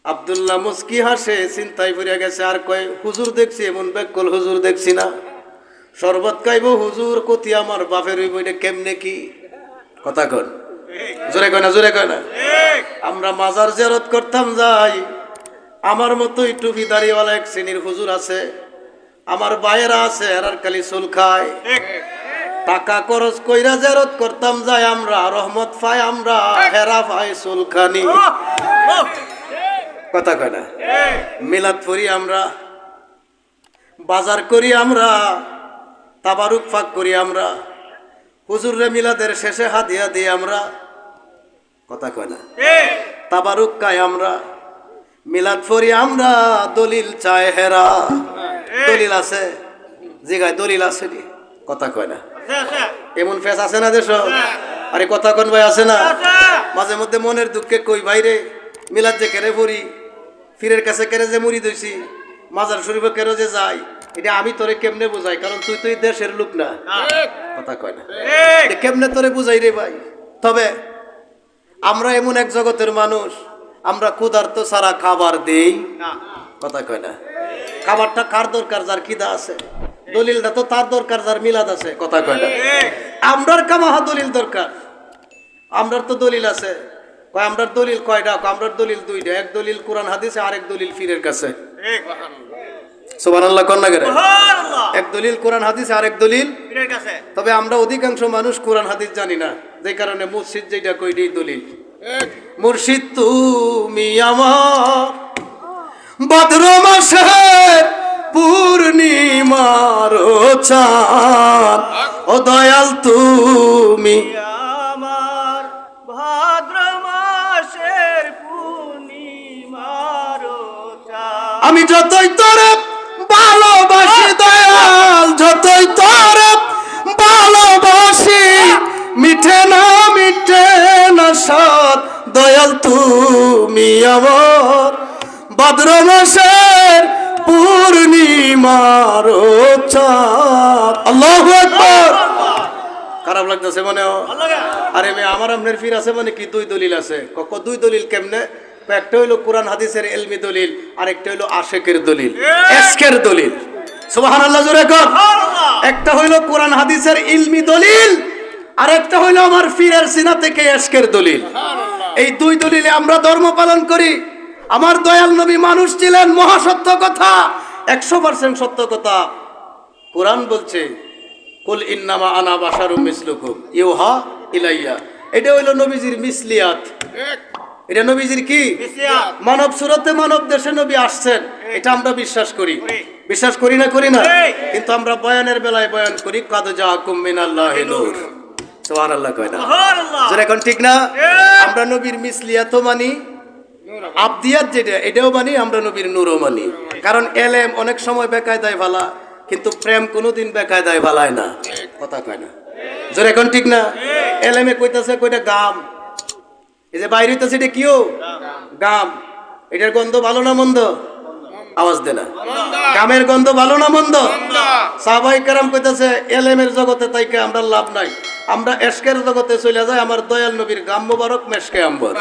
Speaker 1: আব্দুল্লাহ মুস্কি হাসে, চিন্তায় পড়ে গেছে, আর কয়, হুজুর দেখছি এমন বেকল, হুজুর দেখছি না। শরবত খাইব হুজুর, কতি আমার বাপের হইব, এটা কেমনে কি? কথা কন, জোরে কয় না, জোরে কয় না? আমরা মাজার জিয়ারত করতাম যাই, আমার মতোই টুপি দাড়িওয়ালা এক শ্রেণীর হুজুর আছে, আমার ভাইয়েরা আছে, আর খালি চুল খায়। টাকা খরচ কইরা জিয়ারত করতাম যাই, আমরা রহমত পাই, আমরা হেরা পাই চুলখানি। কথা কয় না? মিলাদ পড়ি আমরা, বাজার করি আমরা, তাবারুক ফাঁক করি আমরা, হুজুররে মিলাদের শেষে হাদিয়া দিই আমরা। কথা কয় না? তাবারুক খাই আমরা, মিলাদ পড়ি আমরা, দলিল চায় হেরা। দলিল আছে জিগায়, দলিল আছে নি? কথা কয় না? এমন ফেস আছে না দেশ? আরে কথা কোন ভাই আছে না? মাঝে মধ্যে মনের দুঃখে কই, ভাইরে মিলাদ যে কেড়ে পড়ি, ফিরের কাছে কেড়ে যে মুড়ি দইছি, মাজার শরীফে কেড়ে যে যাই, এটা আমি তোরে কেমনে বুঝাই? কারণ তুই তুই দেশের লোক না। কথা কয় না? কেমনে তোরে বুঝাই রে ভাই? তবে আমরা এমন এক জগতের মানুষ, আমরা ক্ষুধার্ত ছাড়া খাবার দেই। কথা কয় না? খাবারটা কার দরকার? যার খিদা আছে। দলিলটা তো তার দরকার যার মিলাদ আছে। কথা কয় না? আমরার কামাহা দলিল দরকার, আমরার তো দলিল আছে। কয় আমরার দলিল কয়টা? আমরার দলিল দুইটা, এক দলিল কোরআন হাদিসে, আরেক দলিল ফিরের কাছে। সুবহানাল্লাহ কোন নাগরে? এক দলিল কোরআন হাদিসে, আরেক দলিল ফিরের কাছে। তবে আমরা অধিকাংশ মানুষ কোরআন হাদিস জানি না, যে কারণে মুর্শিদ যেটা কইডি দলিল। মুর্শিদ তুমি আমার ভাদ্র মাসের পূর্ণিমার চাঁদ, ও দয়াল তুমি
Speaker 2: আমার ভাদ্র মাসের পূর্ণিমার চাঁদ।
Speaker 1: আমি যতই তোরে ভালোবাসি দয়াল, যতই তোরে ভালোবাসি, মিঠে না মিঠে না স্বাদ, দয়াল তুমি আমার ভাদ্র মাসের পূর্ণিমার চাঁদ। আল্লাহু আকবার। খারাপ লাগতেছে মনে? আরে মেয়ে, আমার আপনার ফির আছে মানে কি? দুই দলিল আছে। দুই দলিল কেমনে? একটা হইলো কোরআন হাদিসের ইলমি দলিল, আর একটা হইলো আশেকের দলিল, এশকের দলিল। সুবহানাল্লাহ জোরে কর। একটা হইলো কোরআন হাদিসের ইলমি দলিল, আর একটা হইলো আমার ফিরের সিনা থেকে এশকের দলিল। এই দুই দলিলে আমরা ধর্ম পালন করি। আমার দয়াল নবী মানুষ ছিলেন, মহাসত্য কথা, 100% সত্য কথা। কোরআন বলছে কুল ইন্নামা আনা বাশারুম মিসলুকুম ইউহা ইলাইয়া। এটা হইল নবীজির মিসলিয়াত। এটা নবীজির কি? মানব সুরতে মানব দেশে নবী আসছেন, এটা আমরা বিশ্বাস করি। বিশ্বাস করি না? করি না? কিন্তু আমরা বয়ানের বেলায় বয়ান করি কাদ জাআকুম মিনাল্লাহি নূর। সুবহানাল্লাহ কয় না? যারা এখন ঠিক না? আমরা নবীর মিসলিয়াতও মানি, আবদিয়াত যেটা এটাও মানি, আমরা নবীর নূরও মানি। কারণ এলেম অনেক সময় বেকায়দায় ভালা, কিন্তু প্রেম কোনোদিন বেকায়দায় ভালায় না। কথা কয় না? যারা এখন ঠিক না? এলেমে কইতাছে কয়টা গাম, এই যে বাইরে হইতাছে এটা কিও গাম, এটার গন্ধ ভালো না মন্দ? আওয়াজ দে না। গামের গন্ধ ভালো না মন্দ? সাহাবায়ে কেরাম কইতাছে এলেমের জগতে তাইকে আমরা লাভ নাই, আমরা এশকের জগতে চলে যাই। আমার দয়াল নবীর গাম মোবারক মেশকে আম্বর।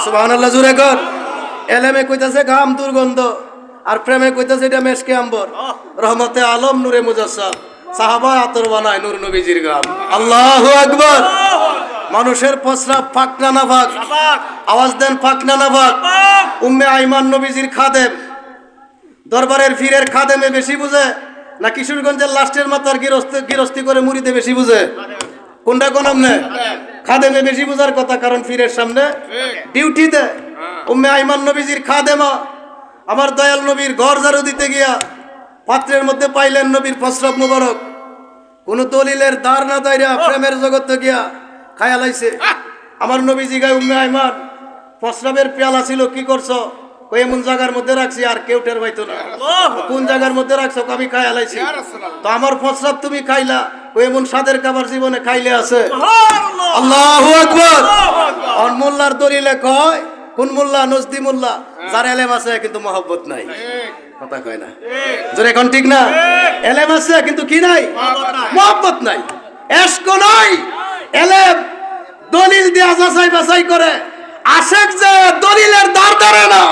Speaker 1: সুবহানাল্লাহ জোরে কর। এলেমে কইতাছে গাম দুর্গন্ধ, আর প্রেমে কইতাছে এটা মেশকে আম্বর। রহমতে আলম নূরে মুজাসসাম, সাহাবা আতর বানায় নূর নবীজির গাম। আল্লাহু আকবার। মানুষের প্রস্রাব পাক না না পাক? আওয়াজ দেন পাক না না পাক? উম্মে আইমান নবীজির খাদেম, দরবারের ফিরের খাদেমে বেশি বুঝে না কিশোরগঞ্জের লাস্টের মাথার গৃহস্থী করে মুড়িতে বেশি বুঝে? কোনটা কোন? আমনে খাদেমে বেশি বুঝার কথা, কারণ ফিরের সামনে ডিউটিতে। উম্মে আইমান নবীজির খাদেমা আমার দয়াল নবীর ঘর ঝাড়ু দিতে গিয়া পাত্রের মধ্যে পাইলেন নবীর প্রস্রাব মুবারক। কোন দলিলের দাঁড় না দাঁড়িয়া প্রেমের জগতে গিয়া খায়া লাইছে। আমার নবীজি গায়ে উম্মে আইমান প্রস্রাবের পেয়ালা ছিল, কি করছো? কই এমন জায়গার মধ্যে রাখছি আর কেউ টের পাইতো না। কোন জায়গার মধ্যে রাখছো? আমি খায়া লাইছি। তো আমার প্রস্রাব তুমি খাইলা, কই এমন স্বাদের খাবার জীবনে খাইলে আছে? আল্লাহু আকবার। আর মোল্লার দলিলে কয়, কোন মোল্লা? নজদি মোল্লা, যার এলেম আছে কিন্তু মহব্বত নাই। কথা কয় না? জোরে এখন ঠিক না? এলেম আছে কিন্তু কি নাই? মহব্বত নাই, এশক নাই। এলেম দলিল দিয়া যাচাই বাছাই করে, আশেক যে দলিলের দাঁড় ধরে না।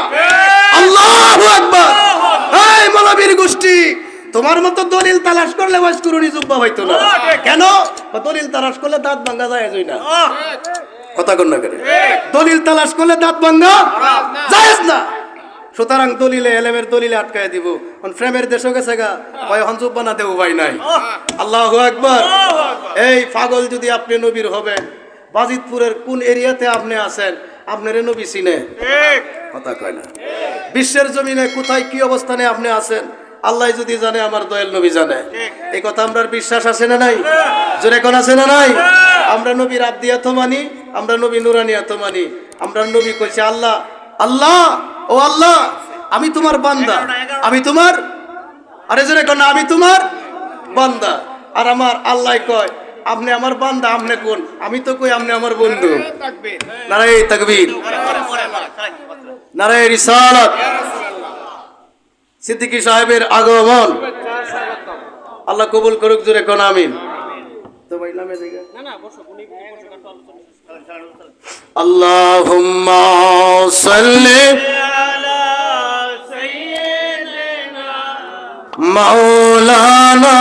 Speaker 1: আল্লাহু আকবার। এই মৌলবীর গোষ্ঠী, তোমার মতো দলিল তালাশ করলে ওয়াজ করুনি জুব্বা হইতো না। কেন? দলিল তালাশ করলে দাঁত ভাঙা যায় না। কথা কন না করে? দলিল তালাশ করলে দাঁত ভাঙা যায় না। সুতরাং দলিলে এলেমের দলিলে আটকায় দিব। ফ্রেমের দেশ গেছে গা, ওই হনজুব বানাতে উপায় নাই। আল্লাহু আকবার। এই পাগল যদি আপনি নবীর হবেন, বাজিতপুরের কোন এরিয়াতে আপনি আছেন, আপনার নবী চিনে? কথা কয় না? বিশ্বের জমিনে কোথায় কি অবস্থানে আপনি আছেন আল্লাহ যদি জানে, আমার দয়াল নবী জানে। এই কথা আমরা বিশ্বাস আছে না নাই? জোরে কোন আছে না নাই? আমরা নবীর আবদিয়াত মানি, আমরা নবী নুরানিয়াত মানি। আমরা নবী কইছে আল্লাহ, আল্লাহ ও আল্লাহ আমি তোমার বান্দা, আমি তোমার, আরে জোরে কোন, আমি তোমার বান্দা। আর আমার আল্লাহ কয় আপনি আমার বান্দা, আপনি কোন? আমি তো কই আপনি আমার বন্ধু। নারায়ে তাকবীর, নারায়ে রিসালাত। সিদ্দিকী সাহেবের আগমন আল্লাহ কবুল করুক, জোরে কোন আমিন। আল্লাহুম্মা সাল্লি
Speaker 2: আলা সাইয়্যিদিনা
Speaker 1: মাওলানা